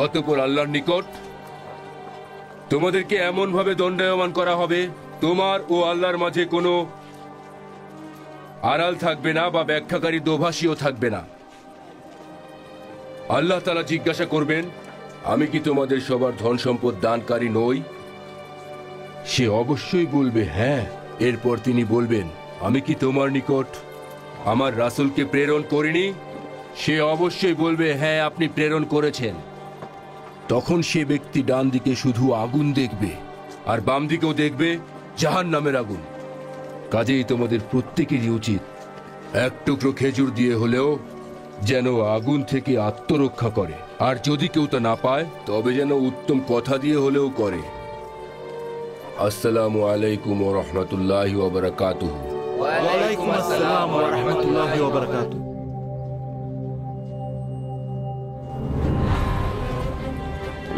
অতঃপর আল্লাহর নিকট তোমাদেরকে এমন ভাবে দণ্ডায়মান করা হবে, তোমার ও আল্লাহর মাঝে কোনো আড়াল থাকবে না বা ব্যাখ্যাকারী দোভাষীও থাকবে না। আল্লাহ তাআলা জিজ্ঞাসা করবেন, আমি কি তোমাদের সবার ধন সম্পদ দানকারী নই? সে অবশ্যই বলবে হ্যাঁ। এরপর তিনি বলবেন, আমি কি তোমার নিকট আমার রাসূলকে প্রেরণ করিনি? সে অবশ্যই বলবে হ্যাঁ, আপনি প্রেরণ করেছেন। তখন সে ব্যক্তি ডান দিকে শুধু আগুন দেখবে, আর বাম দিকেও দেখবে জাহান্নামের আগুন। কাজেই তোমাদের প্রত্যেকেরই উচিত এক টুকরো খেজুর দিয়ে হলেও যেন আগুন থেকে আত্মরক্ষা করে, আর যদি কেউ তা না পায় তবে যেন উত্তম কথা দিয়ে হলেও করে। আসসালামু আলাইকুম ওয়া রাহমাতুল্লাহি ওয়া বারাকাতুহু। ওয়া আলাইকুম আসসালাম ওয়া রাহমাতুল্লাহি ওয়া বারাকাতুহু।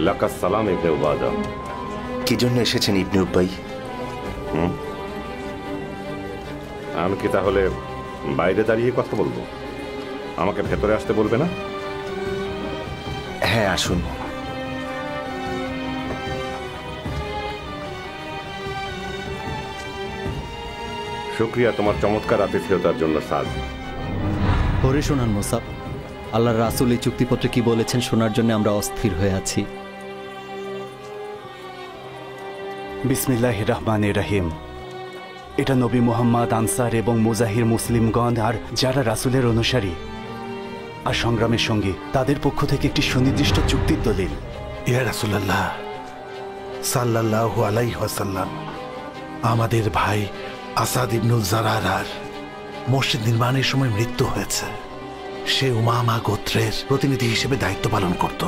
লাকাস সালাম ইবনে উবাদা। কি জন্য এসেছেন ইবনে উবাই? আমি কি তাহলে বাইরে দাঁড়িয়ে কথা বলবো? আমাকে ভেতরে আসতে বলবে না? হ্যাঁ, আসুন। শুকরিয়া তোমার চমৎকার আতিথেয়তার জন্য সাদ। পরে শোনান মুসাব, আল্লাহর রাসূল এই চুক্তিপত্রে কি বলেছেন শোনার জন্য আমরা অস্থির হয়ে আছি। বিসমিল্লাহির রহমানির রহিম। এটা নবী মুহাম্মদ, আনসার এবং মুজাহির মুসলিমগণ আর যারা রাসূলের অনুসারী আর সংগ্রামের সঙ্গী তাদের পক্ষ থেকে একটি সুনির্দিষ্ট চুক্তির দলিল। ইয়া রাসূলুল্লাহ সাল্লাল্লাহু আলাইহি ওয়াসাল্লাম, আমাদের ভাই আসাদ ইবনুল জারারার মসজিদ নির্মাণের সময় মৃত্যু হয়েছে। সে উমামা গোত্রের প্রতিনিধি হিসেবে দায়িত্ব পালন করত।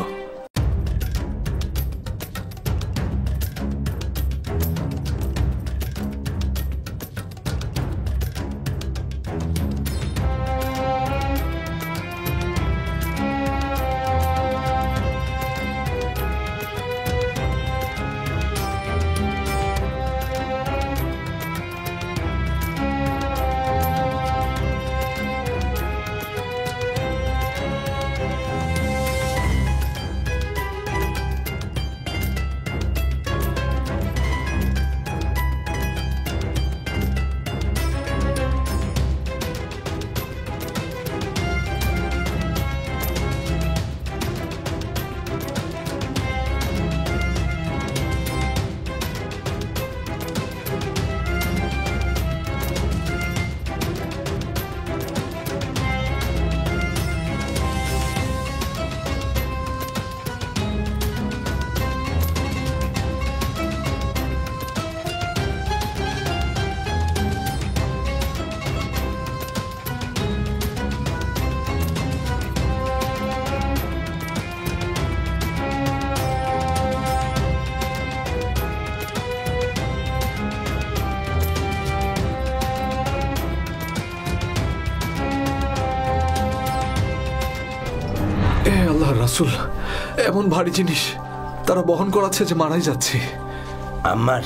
রাসূল, এমন ভারী জিনিস তারা বহন করাচ্ছে যে মারাই যাচ্ছে। আম্মার,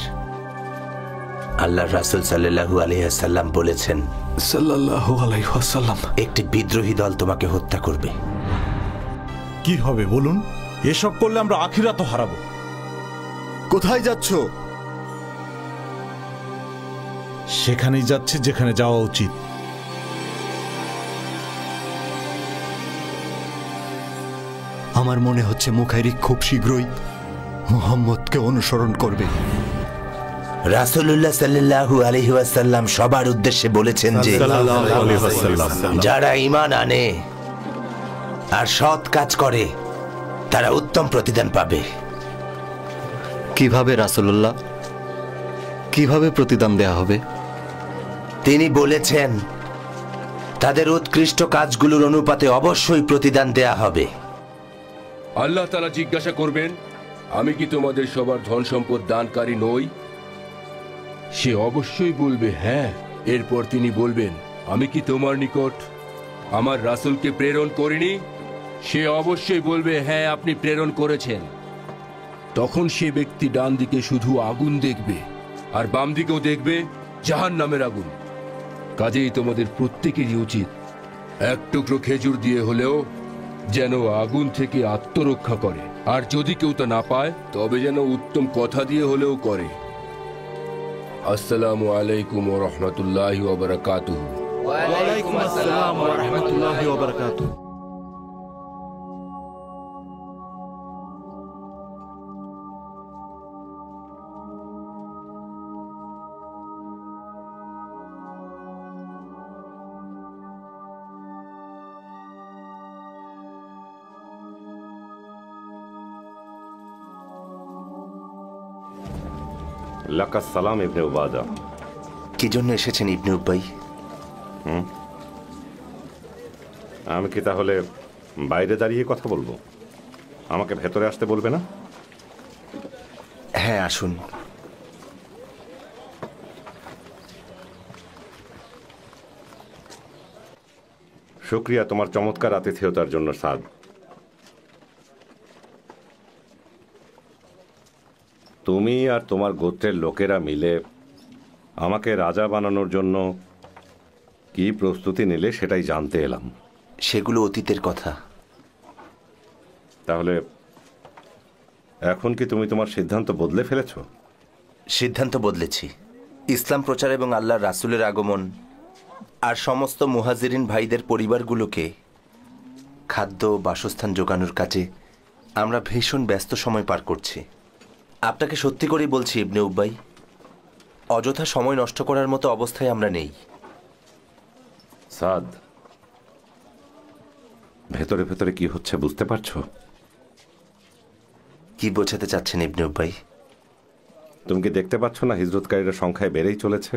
আল্লাহর রাসূল সাল্লাল্লাহু আলাইহি ওয়াসাল্লাম বলেছেন, সাল্লাল্লাহু আলাইহি ওয়াসাল্লাম, একটি বিদ্রোহী দল তোমাকে হত্যা করবে। কি হবে বলুন? এসব করলে আমরা আখিরাতও হারাবো। কোথায় যাচ্ছ? সেখানেই যাচ্ছে যেখানে যাওয়া উচিত। আমার মনে হচ্ছে মুখাইরিক খুব শীঘ্রই মুহাম্মদকে অনুসরণ করবে। রাসূলুল্লাহ সাল্লাল্লাহু আলাইহি ওয়াসাল্লাম সবার উদ্দেশ্যে বলেছেন যে যারা ঈমান আনে আর সৎ কাজ করে তারা উত্তম প্রতিদান পাবে। কিভাবে রাসূলুল্লাহ, কিভাবে প্রতিদান দেয়া হবে? তিনি বলেছেন তাদের উৎকৃষ্ট কাজগুলোর অনুপাতে অবশ্যই প্রতিদান দেয়া হবে। আল্লাহ তাআলা জিজ্ঞাসা করবেন, আমি কি তোমাদের সবার ধন সম্পদ দানকারী নই? সে অবশ্যই বলবে হ্যাঁ। এরপর তিনি বলবেন, আমি কি তোমার নিকট আমার রাসূলকে প্রেরণ করিনি? সে অবশ্যই বলবে হ্যাঁ, আপনি প্রেরণ করেছেন। তখন সে ব্যক্তি ডান দিকে শুধু আগুন দেখবে আর বাম দিকেও দেখবে জাহান্নামের আগুন। কাজেই তোমাদের প্রত্যেকেরই উচিত এক টুকরো খেজুর দিয়ে হলেও যেন আগুন থেকে আত্মরক্ষা করে, আর যদি কেউ তা না পায় তবে যেন উত্তম কথা দিয়ে হলেও করে। আসসালামু আলাইকুম ওয়া রাহমাতুল্লাহি ওয়া বারাকাতুহু। ওয়া আলাইকুম আসসালাম ওয়া রাহমাতুল্লাহি ওয়া বারাকাতুহু। লাকাস সালাম ইবনে উবাদা। কি জন্য এসেছেন ইবনে উবাই? আমি কি তাহলে বাইরে দাঁড়িয়ে কথা বলবো? আমাকে ভেতরে আসতে বলবে না? হ্যাঁ, আসুন। শুকরিয়া তোমার চমৎকার আতিথেয়তার জন্য সাদ। তুমি আর তোমার গোত্রের লোকেরা মিলে আমাকে রাজা বানানোর জন্য কি প্রস্তুতি নিলে সেটাই জানতে এলাম। সেগুলো অতীতের কথা। তাহলে এখন কি তুমি তোমার সিদ্ধান্ত বদলে ফেলেছ? সিদ্ধান্ত বদলেছি। ইসলাম প্রচার এবং আল্লাহর রাসূলের আগমন আর সমস্ত মুহাজিরিন ভাইদের পরিবারগুলোকে খাদ্য বাসস্থান জোগানোর কাজে আমরা ভীষণ ব্যস্ত সময় পার করছি। আপনাকে সত্যি করেই বলছি ইবনে উবাই, অযথা সময় নষ্ট করার মতো অবস্থায় আমরা নেই। সাদ, ভেতরে ভেতরে কি হচ্ছে বুঝতে পারছো? কি বোঝাতে চাচ্ছেন ইবনে উবাই? তুমি কি দেখতে পাচ্ছ না হিজরতকারীরা সংখ্যায় বেড়েই চলেছে,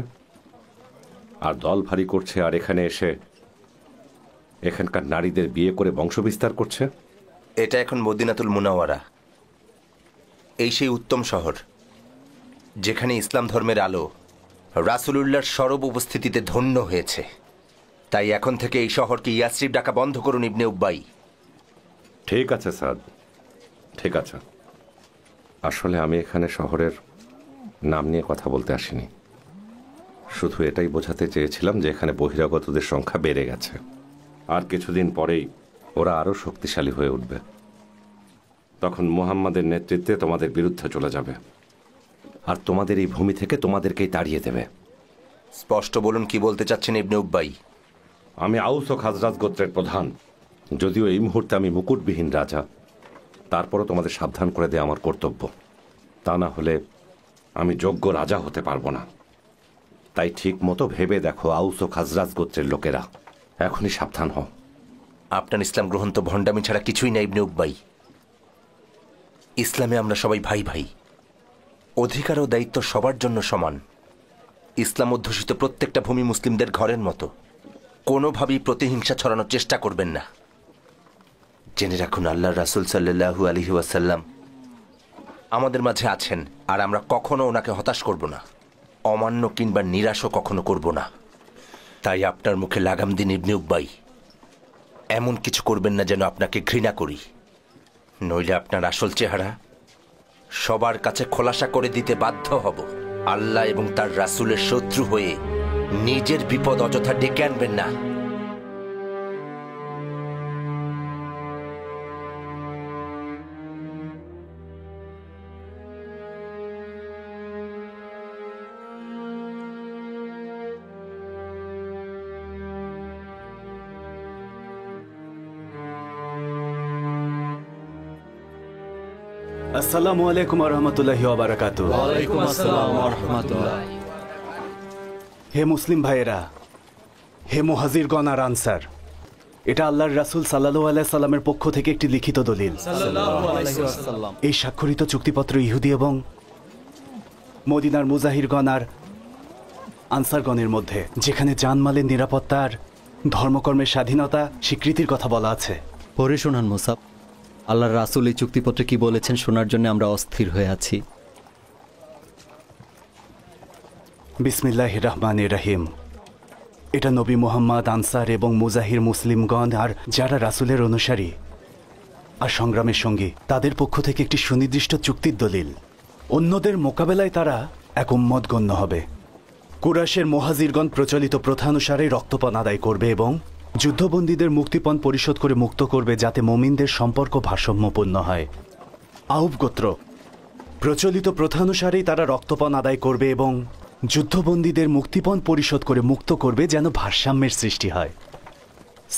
আর দল ভারী করছে, আর এখানে এসে এখানকার নারীদের বিয়ে করে বংশবিস্তার করছে? এটা এখন মদিনাতুল মুনাওয়ারা, এই সেই উত্তম শহর যেখানে ইসলাম ধর্মের আলো রাসূলুল্লাহর সরব উপস্থিতিতে ধন্য হয়েছে। তাই এখন থেকে এই শহরকে ইয়াসরিব ডাকা বন্ধ করুন ইবনে উবাই। ঠিক আছে সাদ, ঠিক আছে। আসলে আমি এখানে শহরের নাম নিয়ে কথা বলতে আসিনি, শুধু এটাই বোঝাতে চেয়েছিলাম যে এখানে বহিরাগতদের সংখ্যা বেড়ে গেছে, আর কিছুদিন পরেই ওরা আরও শক্তিশালী হয়ে উঠবে। তখন মুহাম্মাদের নেতৃত্বে তোমাদের বিরুদ্ধে চলে যাবে, আর তোমাদের এই ভূমি থেকে তোমাদেরকেই তাড়িয়ে দেবে। স্পষ্ট বলুন কি বলতে চাচ্ছেন ইবনে উবাই? আমি আউস ও খাজরাজ গোত্রের প্রধান, যদিও এই মুহূর্তে আমি মুকুটবিহীন রাজা, তারপরও তোমাদের সাবধান করে দেওয়া আমার কর্তব্য। তা না হলে আমি যোগ্য রাজা হতে পারবো না। তাই ঠিক মতো ভেবে দেখো আউস ও খাজরাজ গোত্রের লোকেরা, এখনই সাবধান হও। আপনার ইসলাম গ্রহণ তো ভণ্ডামি ছাড়া কিছুই না ইবনে উবাই। ইসলামে আমরা সবাই ভাই ভাই, অধিকার ও দায়িত্ব সবার জন্য সমান। ইসলাম অধ্যুষিত প্রত্যেকটা ভূমি মুসলিমদের ঘরের মতো। কোনোভাবেই প্রতিহিংসা ছড়ানোর চেষ্টা করবেন না। জেনে রাখুন আল্লাহর রাসূল সাল্লাল্লাহু আলাইহি ওয়াসাল্লাম আমাদের মাঝে আছেন, আর আমরা কখনো ওনাকে হতাশ করব না, অমান্য কিংবা নিরাশও কখনো করব না। তাই আপনার মুখে লাগাম দিন ইবনে উবাই, এমন কিছু করবেন না যেন আপনাকে ঘৃণা করি। নইলে আপনার আসল চেহারা সবার কাছে খোলাসা করে দিতে বাধ্য হব। আল্লাহ এবং তার রাসূলের শত্রু হয়ে নিজের বিপদ অযথা ডেকে আনবেন না। আসসালামু আলাইকুম ওয়া রাহমাতুল্লাহি ওয়া বারাকাতুহু। ওয়ালাইকুম আসসালাম ওয়া রাহমাতুল্লাহ। হে মুসলিম ভাইয়েরা, হে মুহাজিরগণ আর আনসার, এটা আল্লাহর রাসূল সাল্লাল্লাহু আলাইহি সাল্লামের পক্ষ থেকে একটি লিখিত দলিল। এই স্বাক্ষরিত চুক্তিপত্র ইহুদি এবং মদিনার মুজাহিরগণ আর আনসারগণের মধ্যে, যেখানে জানমালের নিরাপত্তা আর ধর্মকর্মের স্বাধীনতা স্বীকৃতির কথা বলা আছে। পড়ে শোনান মুসাব। আল্লাহর রাসূল এই চুক্তিপত্রে কি বলেছেন শোনার জন্য আমরা অস্থির হয়ে আছি। বিসমিল্লাহির রহমানির রহিম। এটা নবী মুহাম্মদ, আনসার এবং মুজাহির মুসলিমগণ আর যারা রাসূলের অনুসারী আর সংগ্রামের সঙ্গী তাদের পক্ষ থেকে একটি সুনির্দিষ্ট চুক্তির দলিল। অন্যদের মোকাবেলায় তারা এক উম্মত গণ্য হবে। কুরাইশের মুহাজিরগণ প্রচলিত প্রথা অনুসারে রক্তপান আদায় করবে এবং যুদ্ধবন্দীদের মুক্তিপণ পরিশোধ করে মুক্ত করবে, যাতে মুমিনদের সম্পর্ক ভারসাম্যপূর্ণ হয়। আউফ গোত্র প্রচলিত প্রথা অনুসারেই তারা রক্তপান আদায় করবে এবং যুদ্ধবন্দীদের মুক্তিপণ পরিশোধ করে মুক্ত করবে, যেন ভারসাম্যের সৃষ্টি হয়।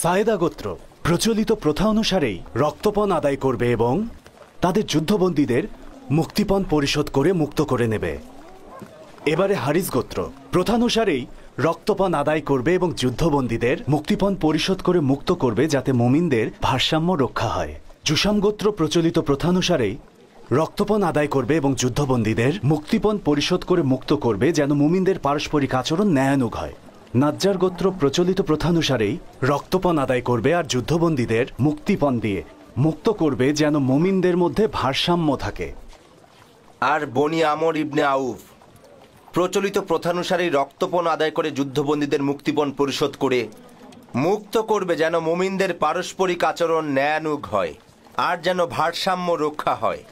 সায়েদা গোত্র প্রচলিত প্রথা অনুসারেই রক্তপণ আদায় করবে এবং তাদের যুদ্ধবন্দীদের মুক্তিপণ পরিশোধ করে মুক্ত করে নেবে। এবারে হারিস গোত্র প্রথানুসারেই রক্তপান আদায় করবে এবং যুদ্ধবন্দীদের মুক্তিপণ পরিশোধ করে মুক্ত করবে, যাতে মুমিনদের ভারসাম্য রক্ষা হয়। জুসাম গোত্র প্রচলিত প্রথানুসারেই রক্তপান আদায় করবে এবং যুদ্ধবন্দীদের মুক্তিপণ পরিশোধ করে মুক্ত করবে, যেন মুমিনদের পারস্পরিক আচরণ ন্যায়ানুগ হয়। নাজ্জার গোত্র প্রচলিত প্রথানুসারেই রক্তপান আদায় করবে আর যুদ্ধবন্দীদের মুক্তিপণ দিয়ে মুক্ত করবে, যেন মুমিনদের মধ্যে ভারসাম্য থাকে। আর বনি আমর ইবনে আউফ প্রচলিত প্রথানুসারে রক্তপণ আদায় করে যুদ্ধবন্দীদের মুক্তিপণ পরিশোধ করে মুক্ত করবে, যেন মুমিনদের পারস্পরিক আচরণ ন্যায়ানুগ হয় আর যেন ভারসাম্য রক্ষা হয়।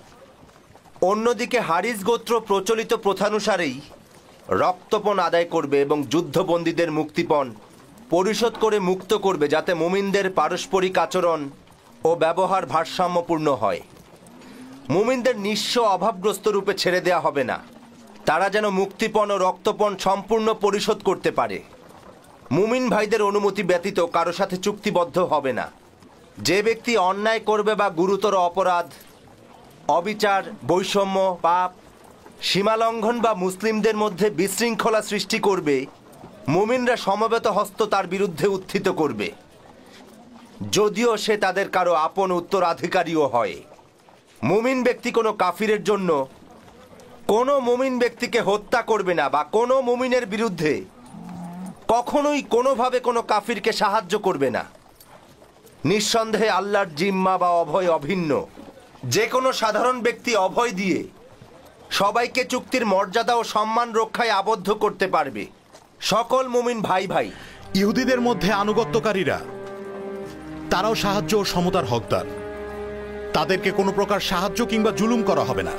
অন্যদিকে হারিস গোত্র প্রচলিত প্রথানুসারেই রক্তপণ আদায় করবে এবং যুদ্ধবন্দীদের মুক্তিপণ পরিশোধ করে মুক্ত করবে, যাতে মুমিনদের পারস্পরিক আচরণ ও ব্যবহার ভারসাম্যপূর্ণ হয়। মুমিনদের নিঃস্ব অভাবগ্রস্ত রূপে ছেড়ে দেয়া হবে না, তারা যেন মুক্তিপণ ও রক্তপণ সম্পূর্ণ পরিশোধ করতে পারে। মুমিন ভাইদের অনুমতি ব্যতীত কারো সাথে চুক্তিবদ্ধ হবে না। যে ব্যক্তি অন্যায় করবে বা গুরুতর অপরাধ, অবিচার, বৈষম্য, পাপ, সীমালঙ্ঘন বা মুসলিমদের মধ্যে বিশৃঙ্খলা সৃষ্টি করবে, মুমিনরা সমবেত হস্ত তার বিরুদ্ধে উত্থিত করবে, যদিও সে তাদের কারো আপন উত্তরাধিকারীও হয়। মুমিন ব্যক্তি কোনো কাফিরের জন্য কোনো মুমিন ব্যক্তিকে হত্যা করবে না বা কোনো মুমিনের বিরুদ্ধে কখনোই কোনোভাবে কোনো কাফিরকে সাহায্য করবে না। নিঃসন্দেহে আল্লাহর জিম্মা বা অভয় অভিন্ন। যে কোনো সাধারণ ব্যক্তি অভয় দিয়ে সবাইকে চুক্তির মর্যাদা ও সম্মান রক্ষায় আবদ্ধ করতে পারবে। সকল মুমিন ভাই ভাই। ইহুদিদের মধ্যে আনুগত্যকারীরা তারাও সাহায্য ও সমতার হকদার। তাদেরকে কোনো প্রকার সাহায্য কিংবা জুলুম করা হবে না।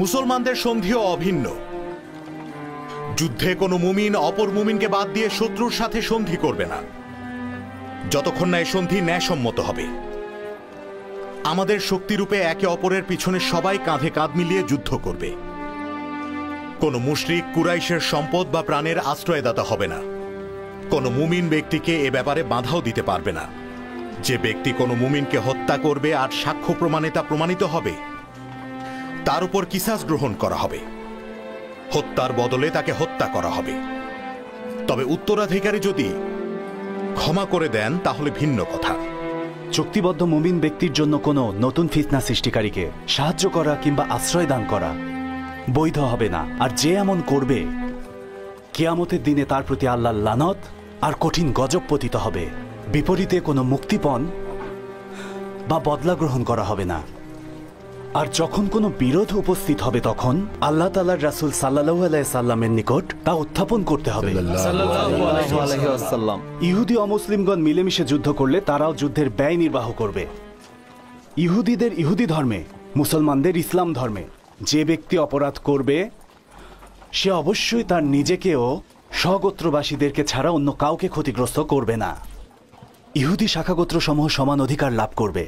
মুসলমানদের সন্ধিও অভিন্ন। যুদ্ধে কোনো মুমিন অপর মুমিনকে বাদ দিয়ে শত্রুর সাথে সন্ধি করবে না, যতক্ষণ না এ সন্ধি ন্যায়সম্মত হবে। আমাদের শক্তিরূপে একে অপরের পিছনে সবাই কাঁধে কাঁধ মিলিয়ে যুদ্ধ করবে। কোনো মুশরিক কুরাইশের সম্পদ বা প্রাণের আশ্রয়দাতা হবে না। কোনো মুমিন ব্যক্তিকে এ ব্যাপারে বাধাও দিতে পারবে না। যে ব্যক্তি কোনো মুমিনকে হত্যা করবে আর সাক্ষ্য প্রমাণে তা প্রমাণিত হবে, তার উপর কিসাস গ্রহণ করা হবে। হত্যার বদলে তাকে হত্যা করা হবে। তবে উত্তরাধিকারী যদি ক্ষমা করে দেন তাহলে ভিন্ন কথা। চুক্তিবদ্ধ মুমিন ব্যক্তির জন্য কোনো নতুন ফিতনা সৃষ্টিকারীকে সাহায্য করা কিংবা আশ্রয় দান করা বৈধ হবে না। আর যে এমন করবে, কিয়ামতের দিনে তার প্রতি আল্লাহর লানত আর কঠিন গজব পতিত হবে। বিপরীতে কোনো মুক্তিপণ বা বদলা গ্রহণ করা হবে না। আর যখন কোনো বিরোধ উপস্থিত হবে, তখন আল্লাহ তাআলার রাসূল সাল্লাল্লাহু আলাইহি সাল্লামের নিকট তা উত্থাপন করতে হবে। ইহুদি অমুসলিমগণ মিলেমিশে যুদ্ধ করলে তারাও যুদ্ধের ব্যয় নির্বাহ করবে। ইহুদিদের ইহুদি ধর্মে, মুসলমানদের ইসলাম ধর্মে যে ব্যক্তি অপরাধ করবে সে অবশ্যই তার নিজেকেও স্বগোত্রবাসীদেরকে ছাড়া অন্য কাউকে ক্ষতিগ্রস্ত করবে না। ইহুদি শাখাগোত্র সমূহ সমান অধিকার লাভ করবে।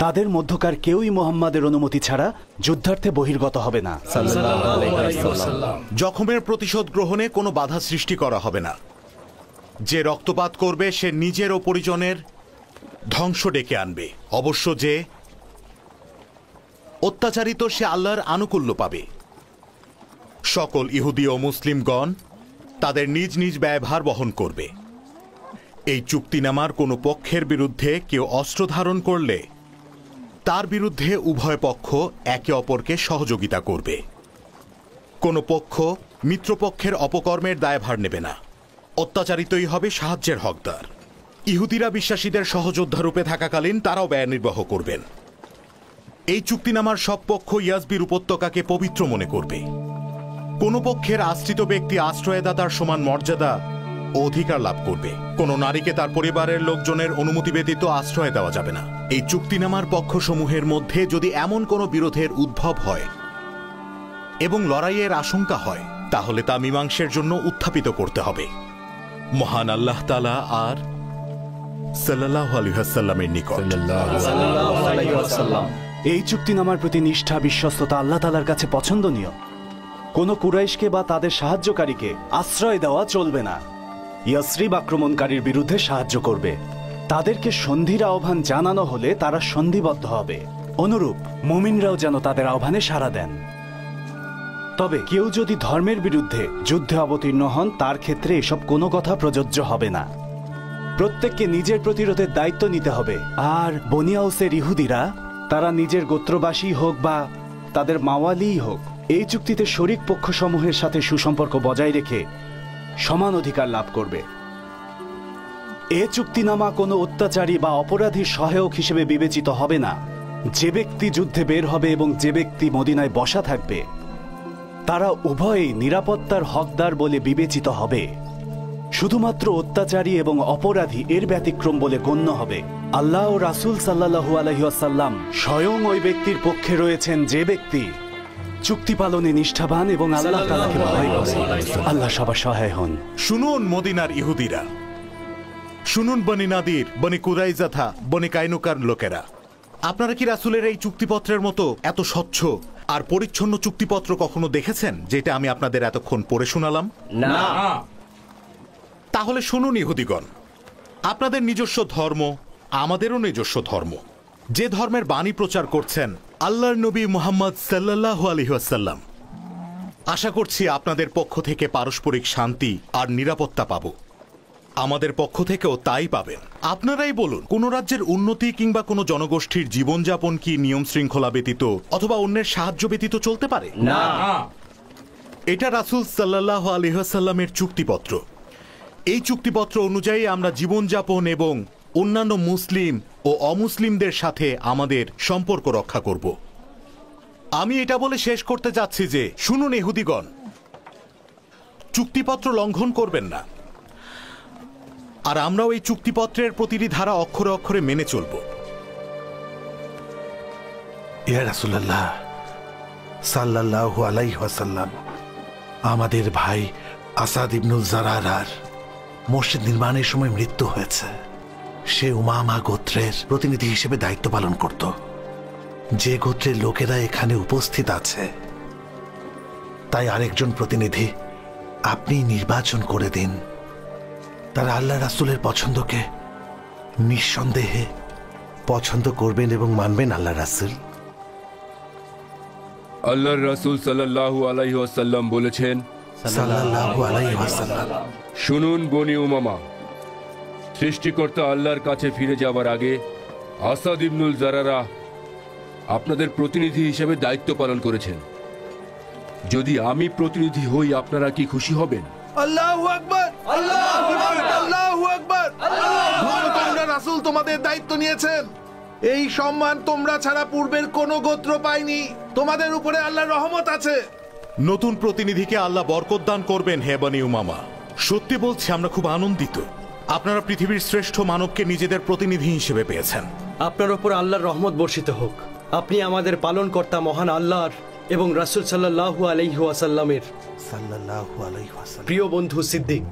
তাদের মধ্যকার কেউই মুহাম্মাদের অনুমতি ছাড়া যুদ্ধার্থে বহির্গত হবে না। জখমের প্রতিশোধ গ্রহণে কোনো বাধা সৃষ্টি করা হবে না। যে রক্তপাত করবে সে নিজের ও পরিজনের ধ্বংস ডেকে আনবে। অবশ্য যে অত্যাচারিত সে আল্লাহর আনুকূল্য পাবে। সকল ইহুদি ও মুসলিমগণ তাদের নিজ নিজ ব্যয়ভার বহন করবে। এই চুক্তিনামার কোনো পক্ষের বিরুদ্ধে কেউ অস্ত্র ধারণ করলে তার বিরুদ্ধে উভয় পক্ষ একে অপরকে সহযোগিতা করবে। কোনো পক্ষ মিত্রপক্ষের অপকর্মের দায়ভার নেবে না। অত্যাচারিতই হবে সাহায্যের হকদার। ইহুদিরা বিশ্বাসীদের সহযোদ্ধা রূপে থাকাকালীন তারাও ব্যয় নির্বাহ করবেন। এই চুক্তিনামার সব পক্ষ ইয়াসবির উপত্যকাকে পবিত্র মনে করবে। কোনো পক্ষের আশ্রিত ব্যক্তি আশ্রয়দাতার সমান মর্যাদা ও অধিকার লাভ করবে। কোনো নারীকে তার পরিবারের লোকজনের অনুমতি ব্যতীত আশ্রয় দেওয়া যাবে না। এই চুক্তিনামার পক্ষসমূহের মধ্যে যদি এমন কোনো বিরোধের উদ্ভব হয় এবং লড়াইয়ের আশঙ্কা হয় তাহলে তা মীমাংসার জন্য উত্থাপিত করতে হবে মহান আল্লাহ তাআলা আর সাল্লাল্লাহু আলাইহি ওয়াসাল্লামের নিকট। এই চুক্তিনামার প্রতি নিষ্ঠা বিশ্বস্ততা আল্লাহ তাআলার কাছে পছন্দনীয়। কোনো কুরাইশকে বা তাদের সাহায্যকারীকে আশ্রয় দেওয়া চলবে না। ইয়াসরিব আক্রমণকারীর বিরুদ্ধে সাহায্য করবে। তাদেরকে সন্ধির আহ্বান জানানো হলে তারা সন্ধিবদ্ধ হবে। অনুরূপ মুমিনরাও যেন তাদের আহ্বানে সাড়া দেন। তবে কেউ যদি ধর্মের বিরুদ্ধে যুদ্ধে অবতীর্ণ হন তার ক্ষেত্রে এসব কোনো কথা প্রযোজ্য হবে না। প্রত্যেককে নিজের প্রতিরোধের দায়িত্ব নিতে হবে। আর বনি আউসের ইহুদিরা, তারা নিজের গোত্রবাসী হোক বা তাদের মাওয়ালিই হোক, এই চুক্তিতে শরিক পক্ষসমূহের সাথে সুসম্পর্ক বজায় রেখে সমান অধিকার লাভ করবে। এ চুক্তিনামা কোনো অত্যাচারী বা অপরাধীর সহায়ক হিসেবে বিবেচিত হবে না। যে ব্যক্তি যুদ্ধে বের হবে এবং যে ব্যক্তি মদিনায় বসা থাকবে তারা উভয়ই নিরাপত্তার হকদার বলে বিবেচিত হবে। শুধুমাত্র অত্যাচারী এবং অপরাধী এর ব্যতিক্রম বলে গণ্য হবে। আল্লাহ ও রাসূল সাল্লাল্লাহু আলাইহি ওয়াসাল্লাম স্বয়ং ওই ব্যক্তির পক্ষে রয়েছেন যে ব্যক্তি চুক্তি পালনে নিষ্ঠাবান এবং আল্লাহ তাআলাকে ভয় করে। আল্লাহ সবার সহায় হন। শুনুন মদিনার ইহুদিরা, শুনুন বনি নাদির, বনি কুরাইজা, বনি কাইনুকার লোকেরা, আপনারা কি রাসূলের এই চুক্তিপত্রের মতো এত স্বচ্ছ আর পরিচ্ছন্ন চুক্তিপত্র কখনো দেখেছেন যেটা আমি আপনাদের এতক্ষণ পড়ে শোনালাম? না। তাহলে শুনুন ইহুদিগণ, আপনাদের নিজস্ব ধর্ম, আমাদেরও নিজস্ব ধর্ম। যে ধর্মের বাণী প্রচার করছেন আল্লাহর নবী মুহাম্মদ সাল্লাল্লাহু আলাইহি ওয়াসাল্লাম, আশা করছি আপনাদের পক্ষ থেকে পারস্পরিক শান্তি আর নিরাপত্তা পাব। আমাদের পক্ষ থেকেও তাই পাবেন। আপনারাই বলুন, কোন রাজ্যের উন্নতি কিংবা কোনো জনগোষ্ঠীর জীবনযাপন কি নিয়ম শৃঙ্খলা ব্যতীত অথবা অন্যের সাহায্য ব্যতীত চলতে পারে? না। এটা রাসূল সাল্লাল্লাহু আলাইহি ওয়াসাল্লামের চুক্তিপত্র। এই চুক্তিপত্র অনুযায়ী আমরা জীবনযাপন এবং অন্যান্য মুসলিম ও অমুসলিমদের সাথে আমাদের সম্পর্ক রক্ষা করব। আমি এটা বলে শেষ করতে যাচ্ছি যে, শুনুন ইহুদিগণ, চুক্তিপত্র লঙ্ঘন করবেন না। আর আমরাও এই চুক্তিপত্রের প্রতিটি ধারা অক্ষরে অক্ষরে মেনে চলব। ইয়া রাসূলুল্লাহ সাল্লাল্লাহু আলাইহি ওয়াসাল্লাম, আমাদের ভাই আসাদ ইবনুল জারারার মসজিদ নির্মাণের সময় মৃত্যু হয়েছে। সে উমামা গোত্রের প্রতিনিধি হিসেবে দায়িত্ব পালন করত। যে গোত্রের লোকেরা এখানে উপস্থিত আছে, তাই আরেকজন প্রতিনিধি আপনি নির্বাচন করে দিন। তারা আল্লাহ রাসূলের পছন্দকে নিঃসন্দেহে পছন্দ করবেন এবং মানবেন। আল্লাহ রাসূল আল্লাহর রাসূল সাল্লাল্লাহু আলাইহি ওয়াসাল্লাম বলেছেন, সাল্লাল্লাহু আলাইহি ওয়াসাল্লাম, শুনুন বনি উমামা, সৃষ্টিকর্তা আল্লাহর কাছে ফিরে যাবার আগে আসাদ ইবনুল জারারা আপনাদের প্রতিনিধি হিসেবে দায়িত্ব পালন করেছেন। যদি আমি প্রতিনিধি হই আপনারা কি খুশি হবেন? আল্লাহু আকবার, আল্লাহু আকবার, আল্লাহু আকবার। তোমরা রাসূল তোমাদের দায়িত্ব নিয়েছেন। এই সম্মান তোমরা ছাড়া পূর্বের কোনো গোত্র পায়নি। তোমাদের উপরে আল্লাহর রহমত আছে। নতুন প্রতিনিধিকে আল্লাহ বরকত দান করবেন। হে বনি উমামা, সত্যি বলছি আমরা খুব আনন্দিত। আপনারা পৃথিবীর শ্রেষ্ঠ মানবকে নিজেদের প্রতিনিধি হিসেবে পেয়েছেন। আপনার ওপর আল্লাহর রহমত বর্ষিত হোক। আপনি আমাদের পালনকর্তা মহান আল্লাহর এবং রাসূল সাল্লাল্লাহু আলাইহি ওয়াসাল্লামের প্রিয় বন্ধু সিদ্দিক।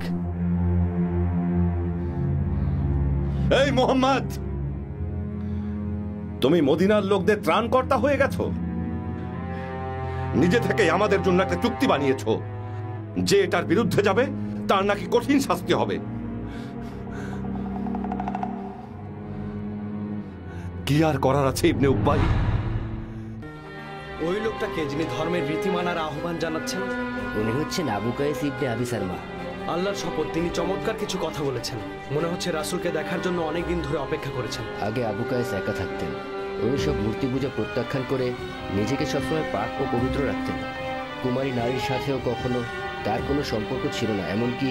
এই মোহাম্মদ, তুমি মদিনার লোকদের ত্রাণকর্তা হয়ে গেছো। নিজে থেকে আমাদের জন্য একটা চুক্তি বানিয়েছো যে এটার বিরুদ্ধে যাবে তার নাকি কঠিন শাস্তি হবে। কি আর করার আছে ইবনে উবাই? ওই লোকটাকে যিনি ধর্মের রীতি মানার আহ্বান জানাচ্ছেন, উনি হচ্ছেন আবু কায়েস ইবনে আবি সালমা। আল্লাহর শপথ, তিনি চমৎকার কিছু কথা বলেছেন। মনে হচ্ছে রাসূলকে দেখার জন্য অনেক দিন ধরে অপেক্ষা করেছেন। আগে আবু কায়েস একা থাকতেন। উনি সব মূর্তি পূজা প্রত্যাখ্যান করে নিজেকে সবসময় পাক ও পবিত্র রাখতেন। কুমারী নারীর সাথেও কখনো তার কোনো সম্পর্ক ছিল না। এমনকি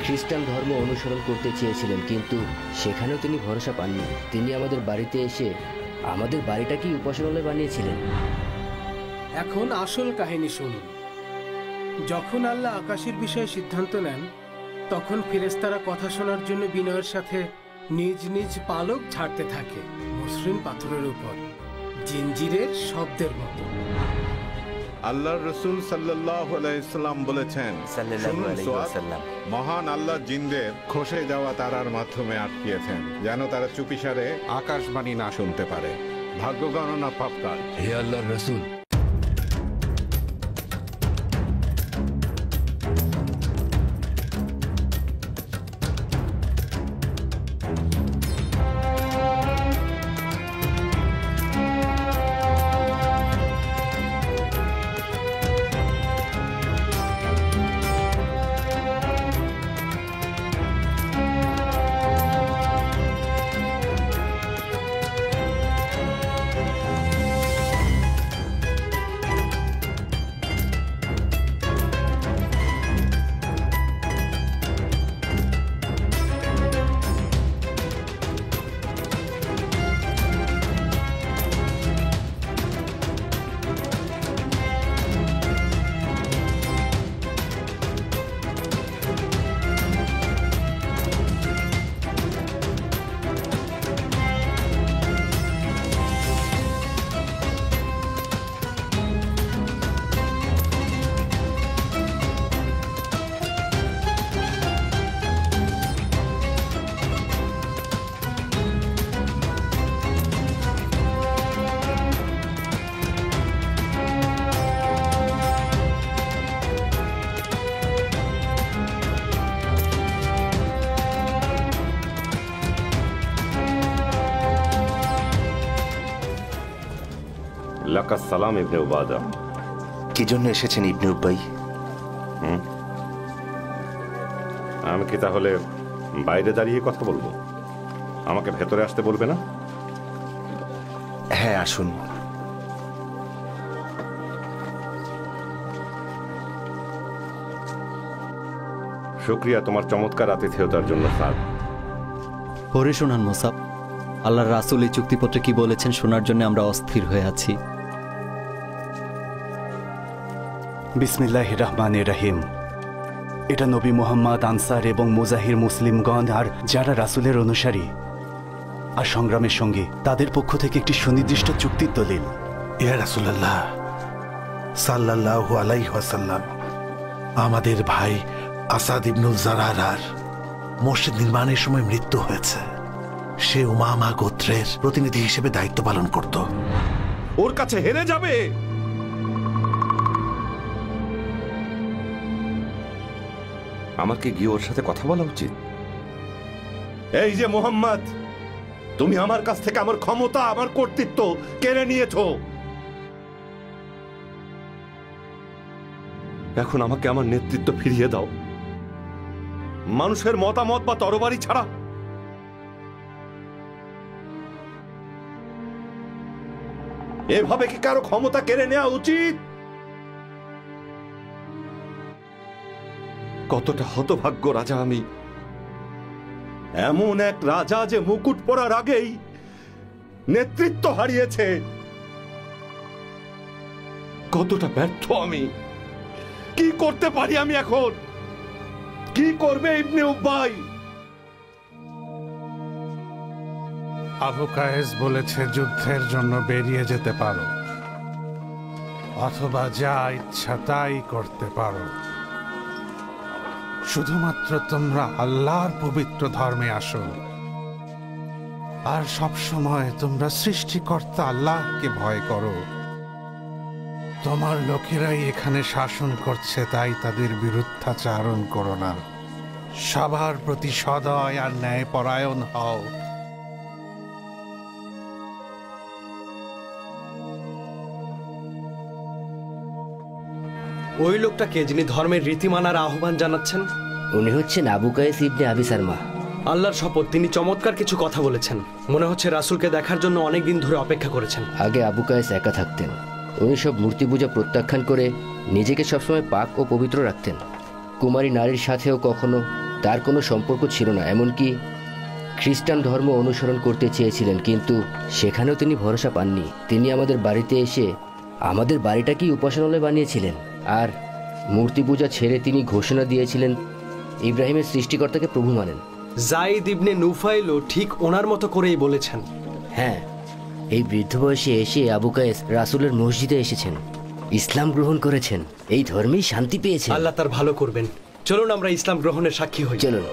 খ্রিস্টান ধর্ম অনুসরণ করতে চেয়েছিলেন, কিন্তু সেখানেও তিনি ভরসা পাননি। তিনি আমাদের বাড়িতে এসে আমাদের বাড়িটাকেই উপাসনালয় বানিয়েছিলেন। এখন আসল কাহিনী শুনুন। যখন আল্লাহ আকাশের বিষয়ে সিদ্ধান্ত নেন, তখন ফেরেশতারা কথা শোনার জন্য বিনয়ের সাথে নিজ নিজ পালক ছাড়তে থাকে মসৃণ পাথরের উপর, জিঞ্জিরের শব্দের মতো। আল্লাহর রসুল সাল্লাল্লাহু আলাইহি সাল্লাম বলেছেন, শুনুন সোয়াদ, মহান আল্লাহ জিনদের খসে যাওয়া তারার মাধ্যমে আটকিয়েছেন, যেন তারা চুপিসারে আকাশবাণী না শুনতে পারে। ভাগ্য গণনা পাপকার। হে আল্লাহর রসুল, লাকাস সালাম ইবনে উবাদা। কি জন্য এসেছেন ইবনে উবাই? আমি কি তাহলে বাইরে দাঁড়িয়ে কথা বলবো? আমাকে ভেতরে আসতে বলবে না? হ্যাঁ, আসুন। শুকরিয়া তোমার চমৎকার আতিথেয়তার জন্য স্যার। পরে শোনান মোসাব। আল্লাহর রাসূল এই চুক্তিপত্রে কি বলেছেন শোনার জন্য আমরা অস্থির হয়ে আছি। বিসমিল্লাহির রহমানির রহিম। এটা নবী মুহাম্মদ, আনসার এবং মুজাহির মুসলিমগণ আর যারা রাসূলের অনুসারী আর সংগ্রামের সঙ্গী তাদের পক্ষ থেকে একটি সুনির্দিষ্ট চুক্তির দলিল। ইয়া রাসূলুল্লাহ সাল্লাল্লাহু আলাইহি ওয়াসাল্লাম, আমাদের ভাই আসাদ ইবনুল জারারার মসজিদ নির্মাণের সময় মৃত্যু হয়েছে। সে উমামা গোত্রের প্রতিনিধি হিসেবে দায়িত্ব পালন করত। ওর কাছে হেরে যাবে? আমার কি গিয়ে ওর সাথে কথা বলা উচিত? এই যে মোহাম্মদ, তুমি আমার কাছ থেকে আমার ক্ষমতা, আমার কর্তৃত্ব কেড়ে নিয়েছো। এখন আমাকে আমার নেতৃত্ব ফিরিয়ে দাও, মানুষের মতামত বা তরবারি ছাড়া। এভাবে কি কারো ক্ষমতা কেড়ে নেওয়া উচিত? কতটা হতভাগ্য রাজা আমি, এমন এক রাজা যে মুকুট পরার আগেই নেতৃত্ব হারিয়েছে। কতটা ব্যর্থ আমি। কি করতে পারি আমি এখন? কি করবে ইবনে উবাই? আবু কায়েস বলেছে যুদ্ধের জন্য বেরিয়ে যেতে পারো, অথবা যা ইচ্ছা তাই করতে পারো। শুধুমাত্র তোমরা আল্লাহর পবিত্র ধর্মে আসো, আর সব সময় তোমরা সৃষ্টিকর্তা আল্লাহকে ভয় করো। তোমার লোকেরাই এখানে শাসন করছে, তাই তাদের বিরুদ্ধাচারণ করো না। সবার প্রতি সদয় আর ন্যায়পরায়ণ হও। ওই লোকটাকে যিনি ধর্মের রীতি মানার আহ্বান জানাচ্ছেন? উনি হচ্ছেন আবু কায়েস ইবনে আবি সালমা। আল্লাহর শপথ, তিনি চমৎকার কিছু কথা বলেছেন। মনে হচ্ছে রাসূলকে দেখার জন্য অনেকদিন ধরে অপেক্ষা করেছেন। আগে আবু কায়েস একা থাকতেন। উনি সব মূর্তি পূজা প্রত্যাখ্যান করে নিজেকে সবসময় পাক ও পবিত্র রাখতেন। কুমারী নারীর সাথেও কখনো তার কোনো সম্পর্ক ছিল না। এমনকি খ্রিস্টান ধর্ম অনুসরণ করতে চেয়েছিলেন, কিন্তু সেখানেও তিনি ভরসা পাননি। তিনি আমাদের বাড়িতে এসে আমাদের বাড়িটাকেই উপাসনালয় বানিয়েছিলেন, আর মূর্তি পূজা ছেড়ে তিনি ঘোষণা দিয়েছিলেন ইব্রাহিমের সৃষ্টিকর্তাকে প্রভু মানেন। যায়েদ ইবনে নুফাইলও ঠিক ওনার মতো করেই বলেছেন। হ্যাঁ, এই বৃদ্ধ বয়সে এসে আবু কায়েস রাসূলের মসজিদে এসেছেন, ইসলাম গ্রহণ করেছেন, এই ধর্মেই শান্তি পেয়েছেন। আল্লাহ তার ভালো করবেন। চলুন আমরা ইসলাম গ্রহণের সাক্ষী হই। চলুন।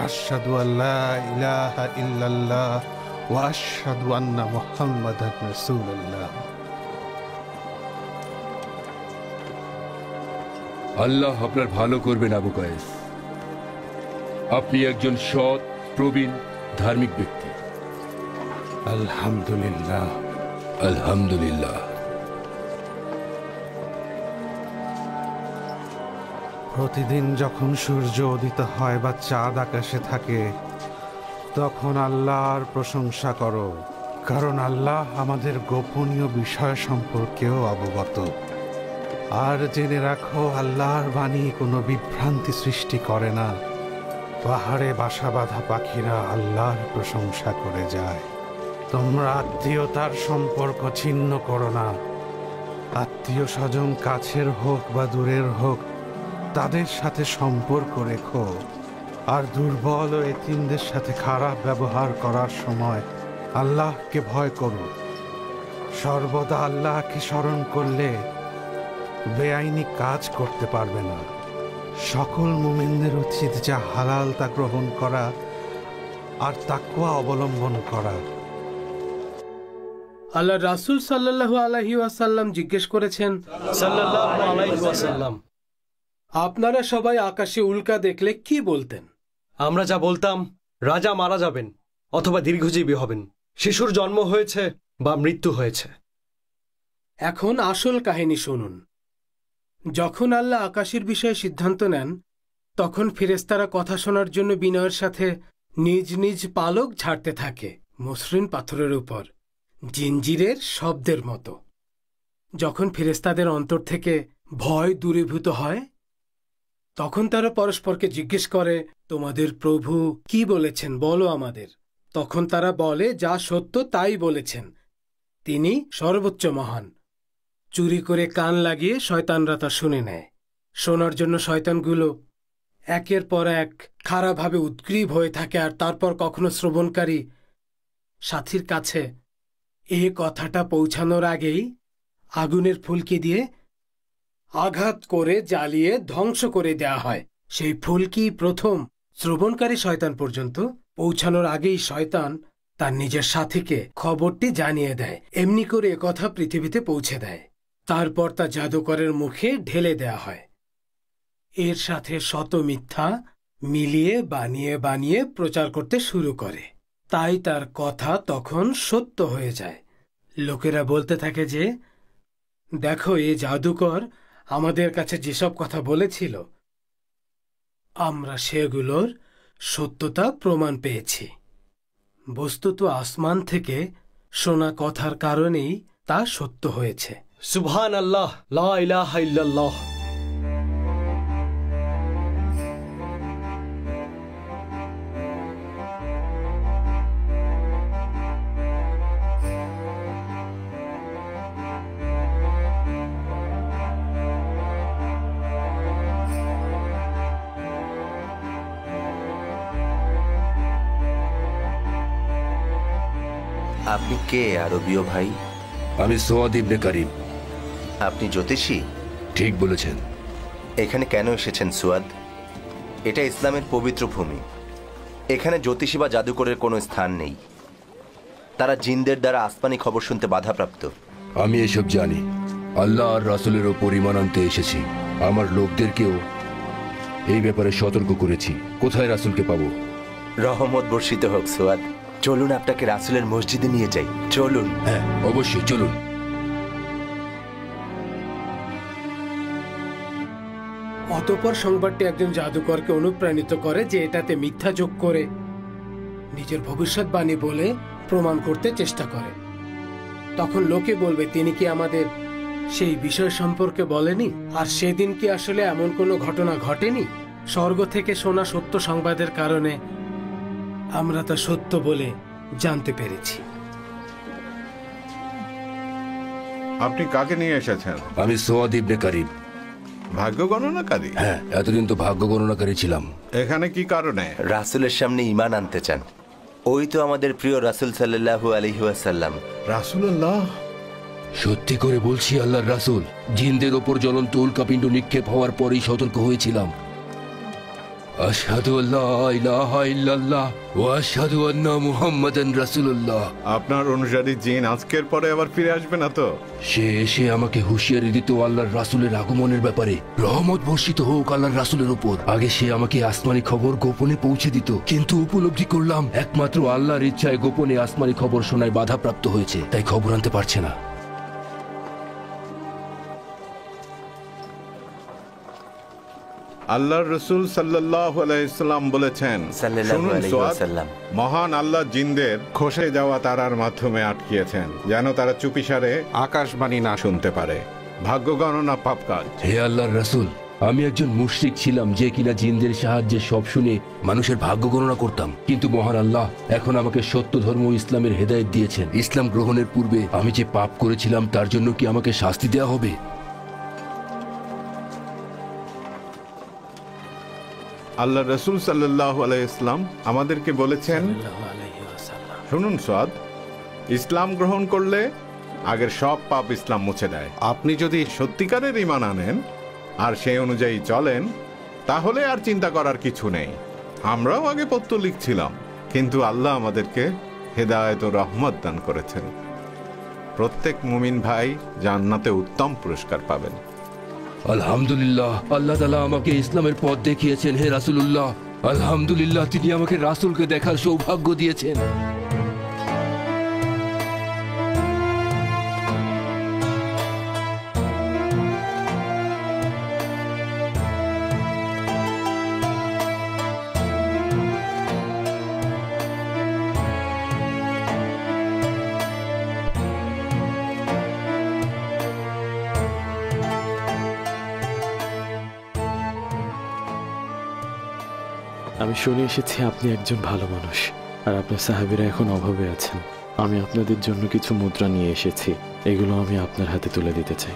আশহাদু আল্লা ইলাহা ইল্লাল্লাহ ওয়া আশহাদু আন্না মুহাম্মাদান রাসূলুল্লাহ। আল্লাহ আপনার ভালো করবেন আবু কায়েস। আপনি একজন সৎ, প্রবীণ, ধার্মিক ব্যক্তি। আলহামদুলিল্লাহ। আলহামদুলিল্লাহ। প্রতিদিন যখন সূর্য উদিত হয় বা চাঁদ আকাশে থাকে, তখন আল্লাহর প্রশংসা করো, কারণ আল্লাহ আমাদের গোপনীয় বিষয় সম্পর্কেও অবগত। আর জেনে রাখো, আল্লাহর বাণী কোনো বিভ্রান্তি সৃষ্টি করে না। পাহাড়ে বাসা বাঁধা পাখিরা আল্লাহর প্রশংসা করে যায়। তোমরা আত্মীয়তার সম্পর্ক ছিন্ন করো না। আত্মীয় স্বজন কাছের হোক বা দূরের হোক, তাদের সাথে সম্পর্ক রেখো। আর দুর্বল ও এতিমদের সাথে খারাপ ব্যবহার করার সময় আল্লাহকে ভয় করো। সর্বদা আল্লাহকে স্মরণ করলে বেআইনি কাজ করতে পারবে না। সকল মুমিনদের উচিত যা হালাল তা গ্রহণ করা আর তাকওয়া অবলম্বন করা। আল্লাহ রাসূল সাল্লাল্লাহু আলাইহি ওয়াসাল্লাম জিজ্ঞেস করেছেন, সাল্লাল্লাহু আলাইহি ওয়াসাল্লাম, আপনারা সবাই আকাশে উল্কা দেখলে কি বলতেন? আমরা যা বলতাম, রাজা মারা যাবেন অথবা দীর্ঘজীবী হবেন, শিশুর জন্ম হয়েছে বা মৃত্যু হয়েছে। এখন আসল কাহিনী শুনুন। যখন আল্লাহ আকাশের বিষয়ে সিদ্ধান্ত নেন, তখন ফেরেশতারা কথা শোনার জন্য বিনয়ের সাথে নিজ নিজ পালক ঝাড়তে থাকে মসৃণ পাথরের উপর, জিঞ্জিরের শব্দের মতো। যখন ফেরেশতাদের অন্তর থেকে ভয় দূরীভূত হয়, তখন তারা পরস্পরকে জিজ্ঞেস করে, তোমাদের প্রভু কি বলেছেন বলো আমাদের। তখন তারা বলে, যা সত্য তাই বলেছেন, তিনি সর্বোচ্চ মহান। চুরি করে কান লাগিয়ে শয়তানরা তা শুনে নেয়। শোনার জন্য শয়তানগুলো একের পর এক খারাপভাবে উদ্গ্রীব হয়ে থাকে, আর তারপর কখনো শ্রবণকারী সাথীর কাছে এ কথাটা পৌঁছানোর আগেই আগুনের ফুলকি দিয়ে আঘাত করে জ্বালিয়ে ধ্বংস করে দেয়া হয়। সেই ফুলকি প্রথম শ্রবণকারী শয়তান পর্যন্ত পৌঁছানোর আগেই শয়তান তার নিজের সাথীকে খবরটি জানিয়ে দেয়। এমনি করে একথা পৃথিবীতে পৌঁছে দেয়। তারপর তা জাদুকরের মুখে ঢেলে দেয়া হয়। এর সাথে শত মিথ্যা মিলিয়ে বানিয়ে বানিয়ে প্রচার করতে শুরু করে। তাই তার কথা তখন সত্য হয়ে যায়। লোকেরা বলতে থাকে যে, দেখো, এ জাদুকর আমাদের কাছে যেসব কথা বলেছিল, আমরা সেগুলোর সত্যতা প্রমাণ পেয়েছি। বস্তুত আসমান থেকে শোনা কথার কারণেই তা সত্য হয়েছে। সুবহানাল্লাহ, লা ইলাহা ইল্লাল্লাহ। আপনি কে আরবীয় ভাই? আমি সোয়াদ ইবনে কারিম। আপনি জ্যোতিষী? ঠিক বলেছেন। এখানে কেন এসেছেন সুয়াদ? এটা ইসলামের পবিত্র ভূমি। এখানে জ্যোতিষী বা জাদুকরের কোনো স্থান নেই। তারা জিনদের দ্বারা আসমানি খবর শুনতে বাধাপ্রাপ্ত। আমি এসব জানি। আল্লাহ আর রাসূলের ওপর ঈমান আনতে এসেছি। আমার লোকদেরকেও এই ব্যাপারে সতর্ক করেছি। কোথায় রাসূলকে পাবো? রহমত বর্ষিত হোক সুয়াদ। চলুন আপনাকে রাসূলের মসজিদে নিয়ে যাই। চলুন। হ্যাঁ, অবশ্যই চলুন। অতঃপর সংবাদটি একজন জাদুকরকে অনুপ্রাণিত করে যে এটাতে মিথ্যা যোগ করে নিজের ভবিষ্যৎবাণী বলে প্রমাণ করতে চেষ্টা করে। তখন লোকে বলবে, তিনি কি আমাদের সেই বিষয় সম্পর্কে বলেনি? আর সেদিন কি আসলে এমন কোনো ঘটনা ঘটেনি? স্বর্গ থেকে শোনা সত্য সংবাদের কারণে আমরা তা সত্য বলে জানতে পেরেছি। আপনি কাকে নিয়ে এসেছেন? আমি সোয়াদ ইবনে কারিম। ভাগ্য গণনাকারী? হ্যাঁ, এতদিন তো ভাগ্য গণনাকারী ছিলাম। এখানে কি কারণে? রাসূলের সামনে ঈমান আনতে চান। ওই তো আমাদের প্রিয় রাসূল সাল্লাল্লাহু আলাইহি ওয়াসাল্লাম। রাসূলুল্লাহ? সত্যি করে বলছি আল্লাহর রাসূল। জিনদের ওপর জ্বলন্ত উল্কাপিণ্ড নিক্ষেপ হওয়ার পরেই সতর্ক হয়েছিলাম। আশহাদু আল্লা ইলাহা ইল্লাল্লাহ ওয়া আশহাদু আন্না মুহাম্মাদান রাসূলুল্লাহ। আপনার অনুসারী জিন আজকের পরে আবার ফিরে আসবে না তো? সে এসে আমাকে হুঁশিয়ারি দিত আল্লাহর রাসূলের আগমনের ব্যাপারে। রহমত বর্ষিত হোক আল্লাহর রাসূলের উপর। আগে সে আমাকে আসমানি খবর গোপনে পৌঁছে দিত, কিন্তু উপলব্ধি করলাম একমাত্র আল্লাহর ইচ্ছায় গোপনে আসমানি খবর শোনায় বাধাপ্রাপ্ত হয়েছে, তাই খবর আনতে পারছে না। আল্লাহর রাসূল সাল্লাল্লাহু আলাইহি ওয়াসাল্লাম বলেছেন, শুনুন সুয়াদ, মহান আল্লাহ জিনদের খসে যাওয়া তারার মাধ্যমে আটকিয়েছেন, যেন তারা চুপিসারে আকাশবাণী না শুনতে পারে। ভাগ্য গণনা পাপ কাজ। হে আল্লাহর রাসূল, আমি একজন মুশরিক ছিলাম যে কিনা জিনদের সাহায্যে সব শুনে মানুষের ভাগ্য গণনা করতাম। কিন্তু মহান আল্লাহ এখন আমাকে সত্য ধর্ম ইসলামের হেদায়েত দিয়েছেন। ইসলাম গ্রহণের পূর্বে আমি যে পাপ করেছিলাম তার জন্য কি আমাকে শাস্তি দেওয়া হবে? আল্লাহ রাসূল সাল্লাল্লাহু আলাইহি ওয়াসাল্লাম আমাদেরকে বলেছেন, শুনুন সুয়াদ, ইসলাম গ্রহণ করলে আগের সব পাপ ইসলাম মুছে দেয়। আপনি যদি সত্যিকারের ঈমান আনেন আর সেই অনুযায়ী চলেন, তাহলে আর চিন্তা করার কিছু নেই। আমরাও আগে পত্র লিখছিলাম, কিন্তু আল্লাহ আমাদেরকে হেদায়েত ও রহমত দান করেছেন। প্রত্যেক মুমিন ভাই জান্নাতে উত্তম পুরস্কার পাবেন। আলহামদুলিল্লাহ, আল্লাহ তাআলা আমাকে ইসলামের পথ দেখিয়েছেন। হে রাসূলুল্লাহ, আলহামদুলিল্লাহ, তিনি আমাকে রাসূলকে দেখার সৌভাগ্য দিয়েছেন। আমি শুনে এসেছি আপনি একজন ভালো মানুষ, আর আপনার সাহাবীরা এখন অভাবে আছেন। আমি আপনাদের জন্য কিছু মুদ্রা নিয়ে এসেছি, এগুলো আমি আপনার হাতে তুলে দিতে চাই।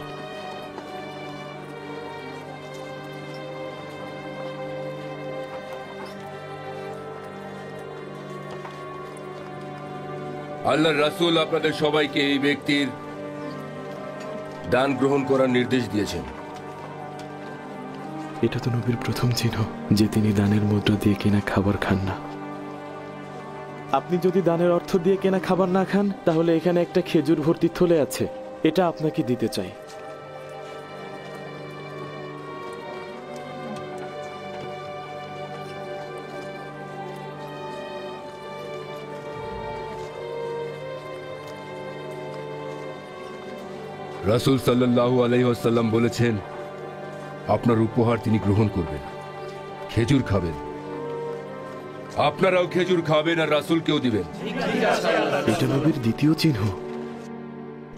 আল্লাহর রাসূল আপনাদের সবাইকে এই ব্যক্তির দান গ্রহণ করার নির্দেশ দিয়েছেন। এটা তো নবীর প্রথম চিহ্ন যে তিনি দানের মুদ্রা দিয়ে কেনা খাবার খান না। আপনি যদি দানের অর্থ দিয়ে কেনা খাবার না খান, তাহলে এখানে একটা খেজুর ভর্তি থলে আছে, এটা আপনাকে দিতে চাই। রাসূল সাল্লাল্লাহু আলাইহি ওয়াসাল্লাম বলেছেন, আপনার উপহার তিনি গ্রহণ করবেন, খেজুর খাবেন। আপনারাও খেজুর খাবেন আর রাসূলকেও দিবেন। এটা নবীর দ্বিতীয় চিহ্ন।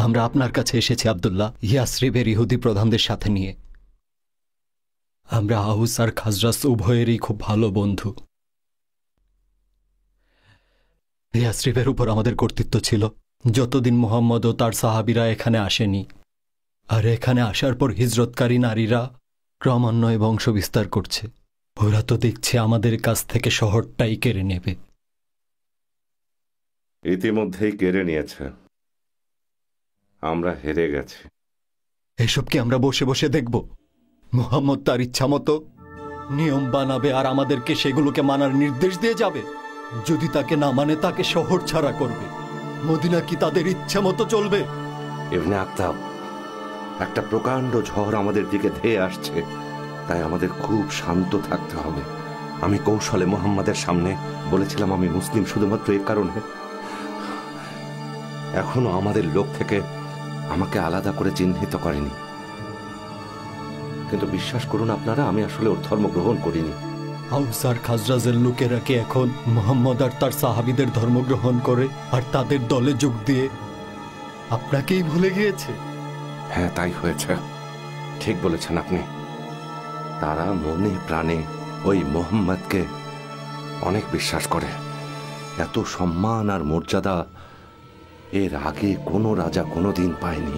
আমরা আপনার কাছে এসেছি আব্দুল্লাহ, ইয়াসরিবের ইহুদি প্রধানদের সাথে নিয়ে। আমরা আউস আর খাজরাজ উভয়েরই খুব ভালো বন্ধু। ইয়াসরিবের উপর আমাদের কর্তৃত্ব ছিল যতদিন মুহাম্মদ ও তার সাহাবীরা এখানে আসেনি। আর এখানে আসার পর হিজরতকারী নারীরা ক্রমান্বয়ে বংশ বিস্তার করছে। ওরা তো দেখছে আমাদের কাছ থেকে শহরটাই কেড়ে নেবে। ইতিমধ্যেই কেড়ে নিয়েছে। আমরা হেরে গেছি। এসব কি আমরা বসে বসে দেখব? মুহাম্মদ তার ইচ্ছা মতো নিয়ম বানাবে আর আমাদেরকে সেগুলোকে মানার নির্দেশ দিয়ে যাবে? যদি তাকে না মানে তাকে শহর ছাড়া করবে। মদিনা কি তাদের ইচ্ছা মতো চলবে? ইবনে আখতাব, একটা প্রকাণ্ড ঝড় আমাদের দিকে ধেয়ে আসছে, তাই আমাদের খুব শান্ত থাকতে হবে। আমি কৌশলে মুহাম্মাদের সামনে বলেছিলাম আমি মুসলিম শুধুমাত্র এ কারণে এখনো আমাদের লোক থেকে আমাকে আলাদা করে চিহ্নিত করেনি। কিন্তু বিশ্বাস করুন আপনারা, আমি আসলে ওর ধর্ম গ্রহণ করিনি। আউস আর খাজরাজের লোকেরা কি এখন মুহাম্মদ আর তার সাহাবীদের ধর্ম গ্রহণ করে আর তাদের দলে যোগ দিয়ে আপনাকেই ভুলে গিয়েছে? হ্যাঁ, তাই হয়েছে। ঠিক বলেছেন আপনি। তারা মনে প্রাণে ওই মুহাম্মদকে অনেক বিশ্বাস করে। এত সম্মান আর মর্যাদা এর আগে কোনো রাজা কোনোদিন পায়নি।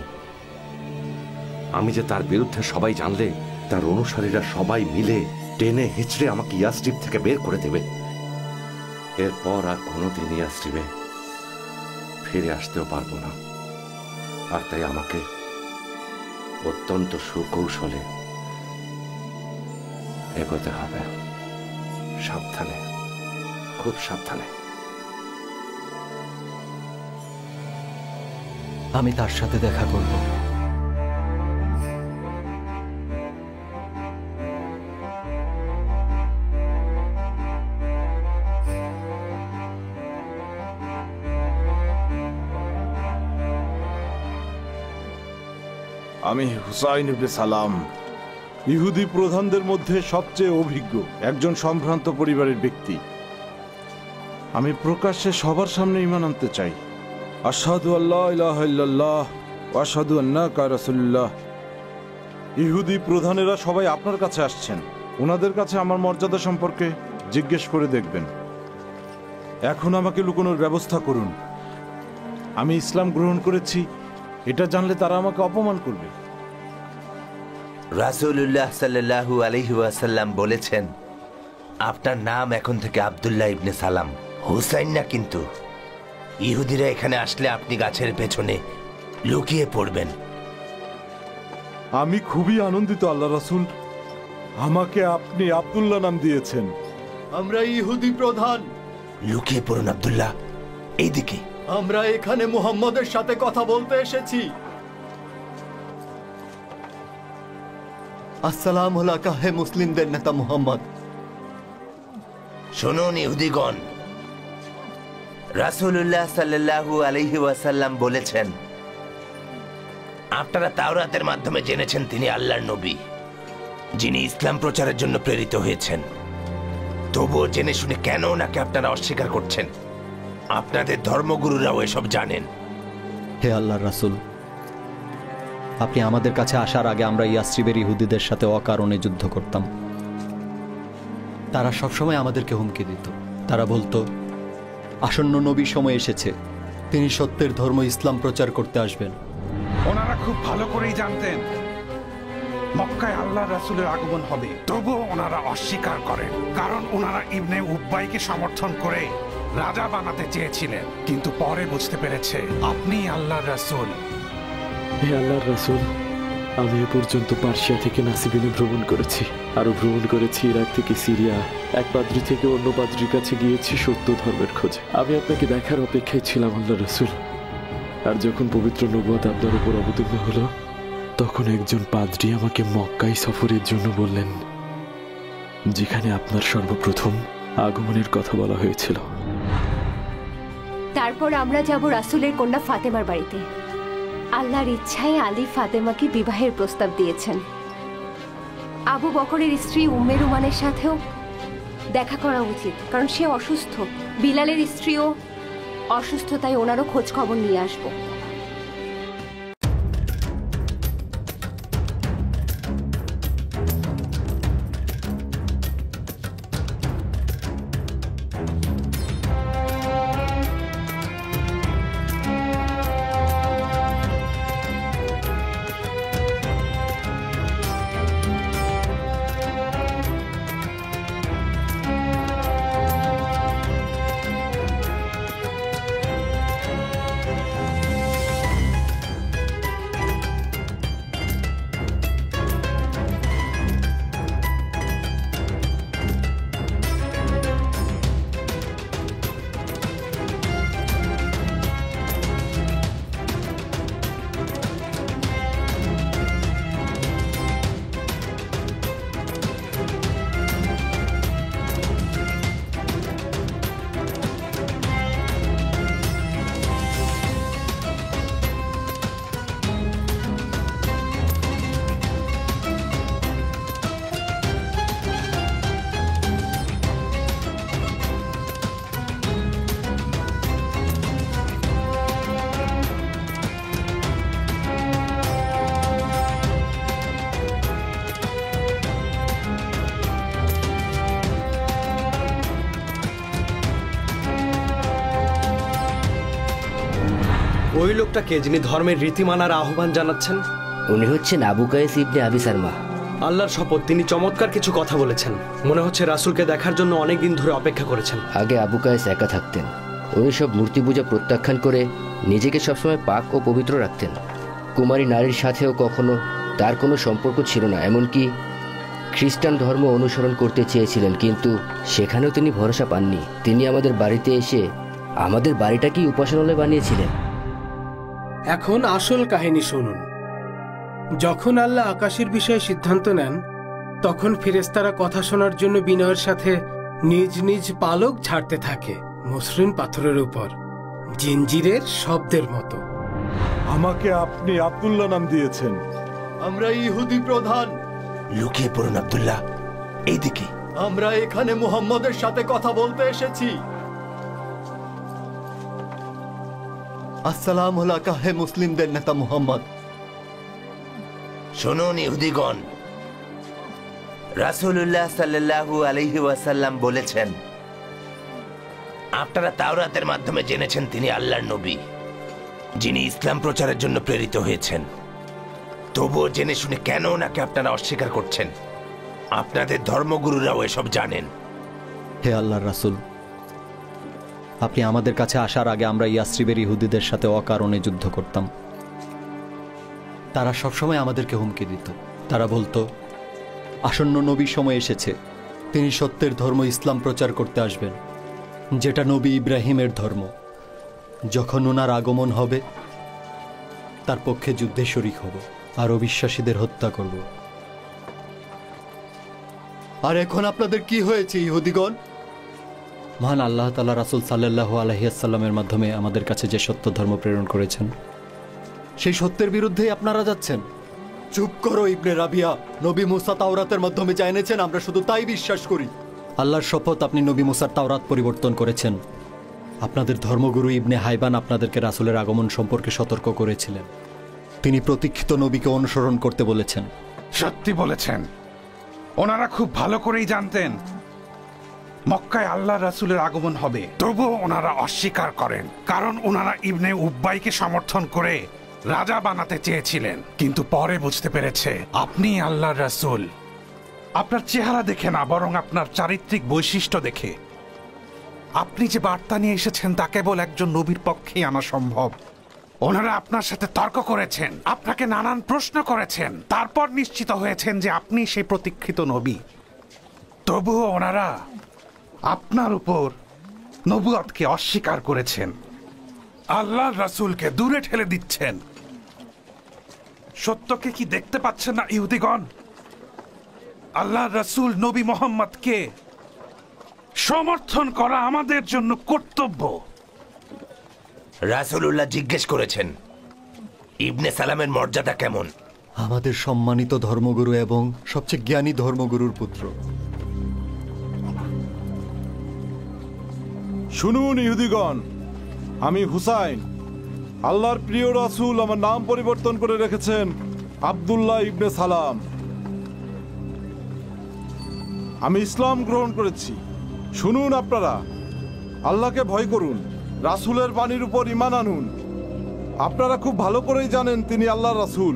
আমি যে তার বিরুদ্ধে সবাই জানলে তার অনুসারীরা সবাই মিলে টেনে হিচড়ে আমাকে ইয়াসরিব থেকে বের করে দেবে। এরপর আর কোনোদিন ইয়াসরিবে ফিরে আসতেও পারবো না। আর তাই আমাকে অত্যন্ত সুকৌশলে এগোতে হবে, সাবধানে, খুব সাবধানে। আমি তার সাথে দেখা করব। আমি হুসাইন ইবনে সালাম, ইহুদি প্রধানদের মধ্যে সবচেয়ে অভিজ্ঞ একজন সম্ভ্রান্ত পরিবারের ব্যক্তি। আমি প্রকাশ্যে সবার সামনে ঈমান আনতে চাই। আশহাদু আল্লা ইলাহা ইল্লাল্লাহ ওয়া আশহাদু আন্নাকা রাসূলুল্লাহ। ইহুদি প্রধানেরা সবাই আপনার কাছে আসছেন। ওনাদের কাছে আমার মর্যাদা সম্পর্কে জিজ্ঞেস করে দেখবেন। এখন আমাকে লুকানোর ব্যবস্থা করুন। আমি ইসলাম গ্রহণ করেছি এটা জানলে তারা আমাকে অপমান করবে। রাসূলুল্লাহ সাল্লাল্লাহু আলাইহি ওয়াসাল্লাম বলেছেন, আপনার নাম এখন থেকে আব্দুল্লাহ ইবনে সালাম, হুসাইন না। কিন্তু ইহুদিরা এখানে আসলে আপনি গাছের পেছনে লুকিয়ে পড়বেন। আমি খুবই আনন্দিত আল্লাহ রাসূল, আমাকে আপনি আব্দুল্লাহ নাম দিয়েছেন। আমরা ইহুদি প্রধান। লুকিয়ে পড়ুন আব্দুল্লাহ, এইদিকে। আমরা এখানে মুহাম্মদের সাথে কথা বলতে এসেছি। আসসালামু আলাইকা হে মুসলিমদের নেতা মুহাম্মদ। শুনুন ইহুদিগণ, রাসূলুল্লাহ সাল্লাল্লাহু আলাইহি ওয়াসাল্লাম বলেছেন, আপনারা তাওরাতের মাধ্যমে জেনেছেন তিনি আল্লাহর নবী, যিনি ইসলাম প্রচারের জন্য প্রেরিত হয়েছেন। তবুও জেনে শুনে কেন ওনাকে আপনারা অস্বীকার করছেন? আপনাদের ধর্মগুরুরাও এসব জানেন। হে আল্লাহর রাসূল, আপনি আমাদের কাছে আসার আগে আমরা ইয়াসরিবের ইহুদিদের সাথে অকারণে যুদ্ধ করতাম। তারা সবসময় আমাদেরকে হুমকি দিত। তারা বলতো আসন্ন নবীর সময় এসেছে, তিনি সত্যের ধর্ম ইসলাম প্রচার করতে আসবেন। ওনারা খুব ভালো করেই জানতেন মক্কায় আল্লাহর রাসূলের আগমন হবে, তবুও ওনারা অস্বীকার করেন, কারণ ওনারা ইবনে উবাইকে সমর্থন করে রাজা বানাতে চেয়েছিলেন। কিন্তু পরে বুঝতে পেরেছে আপনি আল্লাহর রাসূল। হে আল্লাহর রাসূল, আমি এ পর্যন্ত পার্সিয়া থেকে নাসিবিনে ভ্রমণ করেছি, আরো ভ্রমণ করেছি ইরাক থেকে সিরিয়া। এক পাদ্রী থেকে অন্য পাদ্রীর কাছে গিয়েছি সত্য ধর্মের খোঁজে। আমি আপনাকে দেখার অপেক্ষায় ছিলাম আল্লাহর রাসূল। আর যখন পবিত্র নবুয়ত আপনার উপর অবতীর্ণ হলো, তখন একজন পাদ্রী আমাকে মক্কায় সফরের জন্য বললেন, যেখানে আপনার সর্বপ্রথম আগমনের কথা বলা হয়েছিল। তারপর আমরা যাব রাসূলের কন্যা ফাতেমার বাড়িতে। আল্লাহর ইচ্ছায় আলী ফাতেমাকে বিবাহের প্রস্তাব দিয়েছেন। আবু বকরের স্ত্রী উম্মে রুমানের সাথেও দেখা করা উচিত, কারণ সে অসুস্থ। বিলালের স্ত্রীও অসুস্থ, তাই ওনারও খোঁজ খবর নিয়ে আসবো। ওই লোকটাকে যিনি ধর্মের রীতি মানার আহ্বান জানাচ্ছেন? উনি হচ্ছেন আবু কায়েস ইবনে আবি সারমা। আল্লাহর শপথ, তিনি চমৎকার কিছু কথা বলেছেন। মনে হচ্ছে রাসূলকে দেখার জন্য অনেক দিন ধরে অপেক্ষা করেছেন। আগে আবু কায়েস একা থাকতেন। উনি সব মূর্তি পূজা প্রত্যাখ্যান করে নিজেকে সবসময় পাক ও পবিত্র রাখতেন। কুমারী নারীর সাথেও কখনো তার কোনো সম্পর্ক ছিল না। এমনকি খ্রিস্টান ধর্ম অনুসরণ করতে চেয়েছিলেন, কিন্তু সেখানেও তিনি ভরসা পাননি। তিনি আমাদের বাড়িতে এসে আমাদের বাড়িটাকেই উপাসনালয় বানিয়েছিলেন। এখন আসল কাহিনী শুনুন। যখন আল্লাহ আকাশের বিষয়ে সিদ্ধান্ত নেন, তখন ফেরেশতারা কথা শোনার জন্য বিনয়ের সাথে নিজ নিজ পালক ঝাড়তে থাকে মসৃণ পাথরের উপর, জিঞ্জিরের শব্দের মতো। আমাকে আপনি আব্দুল্লাহ নাম দিয়েছেন। আমরা ইহুদি প্রধান। লুকিয়ে পড়ুন আব্দুল্লাহ, এইদিকে। আমরা এখানে মুহাম্মদের সাথে কথা বলতে এসেছি। আসসালামু আলাইকা হে মুসলিমদের নেতা মুহাম্মদ। শুনুন ইহুদিগণ, রাসূলুল্লাহ সাল্লাল্লাহু আলাইহি ওয়াসাল্লাম বলেছেন, আপনারা তাওরাতের মাধ্যমে জেনেছেন তিনি আল্লাহর নবী, যিনি ইসলাম প্রচারের জন্য প্রেরিত হয়েছেন। তবুও জেনে শুনে কেন ওনাকে আপনারা অস্বীকার করছেন? আপনাদের ধর্মগুরুরাও এসব জানেন। হে আল্লাহর রাসূল, আপনি আমাদের কাছে আসার আগে আমরা ইয়াসরিবের ইহুদিদের সাথে অকারণে যুদ্ধ করতাম। তারা সবসময় আমাদেরকে হুমকি দিত। তারা বলতো, আসন্ন নবীর সময় এসেছে, তিনি সত্যের ধর্ম ইসলাম প্রচার করতে আসবেন, যেটা নবী ইব্রাহিমের ধর্ম। যখন ওনার আগমন হবে, তার পক্ষে যুদ্ধে শরিক হব আর অবিশ্বাসীদের হত্যা করব। আর এখন আপনাদের কি হয়েছে ইহুদিগণ? মহান আল্লাহ তাআলা রাসূল সাল্লাল্লাহু আলাইহি ওয়াসাল্লামের মাধ্যমে আমাদের কাছে যে সত্য ধর্ম প্রেরণ করেছেন, সেই সত্যের বিরুদ্ধেই আপনারা যাচ্ছেন। চুপ করো ইবনে রাবিয়া। নবী মুসা তাওরাতের মাধ্যমে যা এনেছেন আমরা শুধু তাই বিশ্বাস করি। আল্লাহর শপথ, আপনি নবী মুসার তাওরাত পরিবর্তন করেছেন। আপনাদের ধর্মগুরু ইবনে হাইবান আপনাদেরকে রাসূলের আগমন সম্পর্কে সতর্ক করেছিলেন। তিনি প্রতীক্ষিত নবীকে অনুসরণ করতে বলেছেন। সত্যি বলেছেন। ওনারা খুব ভালো করেই জানতেন মক্কায় আল্লাহ রাসূলের আগমন হবে, তবুও ওনারা অস্বীকার করেন, কারণ ওনারা ইবনে উব্বাইকে সমর্থন করে রাজা বানাতে চেয়েছিলেন। কিন্তু পরে বুঝতে পেরেছে আপনি আল্লাহর রাসূল। আপনার চেহারা দেখে না, বরং আপনার চারিত্রিক বৈশিষ্ট্য দেখে। আপনি যে বার্তা নিয়ে এসেছেন তা কেবল একজন নবীর পক্ষেই আনা সম্ভব। ওনারা আপনার সাথে তর্ক করেছেন, আপনাকে নানান প্রশ্ন করেছেন, তারপর নিশ্চিত হয়েছেন যে আপনি সেই প্রতীক্ষিত নবী। তবুও ওনারা আপনার উপর নবুয়তকে অস্বীকার করেছেন, আল্লাহর রাসূলকে দূরে ঠেলে দিচ্ছেন। সত্যকে কি দেখতে পাচ্ছেন না ইহুদিগণ? আল্লাহর রাসূল নবী মুহাম্মদকে সমর্থন করা আমাদের জন্য কর্তব্য। রাসূলুল্লাহ জিজ্ঞেস করেছেন, ইবনে সালামের মর্যাদা কেমন? আমাদের সম্মানিত ধর্মগুরু এবং সবচেয়ে জ্ঞানী ধর্মগুরুর পুত্র। শুনুন ইহুদিগণ, আমি হুসাইন। আল্লাহর প্রিয় রাসূল আমার নাম পরিবর্তন করে রেখেছেন আব্দুল্লাহ ইবনে সালাম। আমি ইসলাম গ্রহণ করেছি। শুনুন আপনারা, আল্লাহকে ভয় করুন, রাসূলের বাণীর উপর ঈমান আনুন। আপনারা খুব ভালো করেই জানেন তিনি আল্লাহর রাসূল,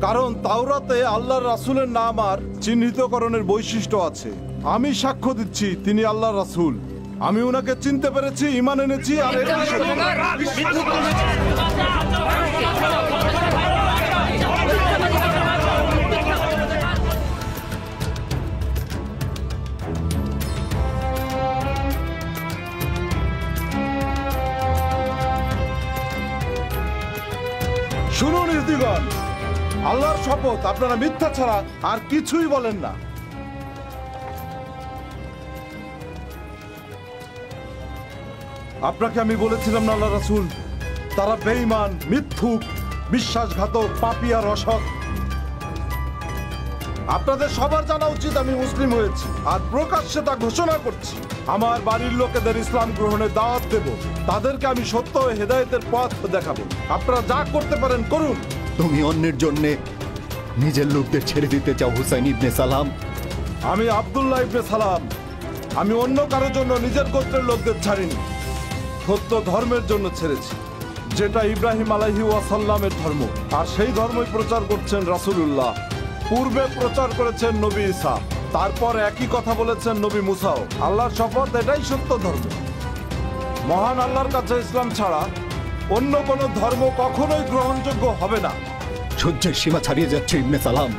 কারণ তাওরাতে আল্লাহর রাসূলের নাম আর চিহ্নিতকরণের বৈশিষ্ট্য আছে। আমি সাক্ষ্য দিচ্ছি তিনি আল্লাহর রাসূল। আমি ওনাকে চিনতে পেরেছি, ঈমান এনেছি। আর শুনুন ইহুদিগণ, আল্লাহর শপথ আপনারা মিথ্যা ছাড়া আর কিছুই বলেন না। আপনাকে আমি বলেছিলাম না আল্লাহ রাসূল, তারা বেঈমান, মিথ্যুক, বিশ্বাসঘাতক, পাপী আর অসৎ। আপনাদের সবার জানা উচিত আমি মুসলিম হয়েছি, আর প্রকাশ্যে তা ঘোষণা করছি। আমার বাড়ির লোকেদের ইসলাম গ্রহণের দাওয়াত দেব, তাদেরকে আমি সত্য ও হেদায়েতের পথ দেখাবো। আপনারা যা করতে পারেন করুন। তুমি অন্যের জন্যে নিজের লোকদের ছেড়ে দিতে চাও হুসাইন ইবনে সালাম? আমি আব্দুল্লাহ ইবনে সালাম। আমি অন্য কারোর জন্য নিজের গোত্রের লোকদের ছাড়িনি, সত্য ধর্মের জন্য ছেড়েছি। যেটা ইব্রাহিম আলাইহি ওয়াসাল্লামের ধর্ম, আর সেই ধর্মই প্রচার করছেন রাসূলুল্লাহ। পূর্বে প্রচার করেছেন নবী ঈসা, তারপর একই কথা বলেছেন নবী মুসাও। আল্লাহর শপথ, এটাই সত্য ধর্ম। মহান আল্লাহর কাছে ইসলাম ছাড়া অন্য কোনো ধর্ম কখনোই গ্রহণযোগ্য হবে না। সহ্যের সীমা ছাড়িয়ে যাচ্ছে ইবনে সালাম।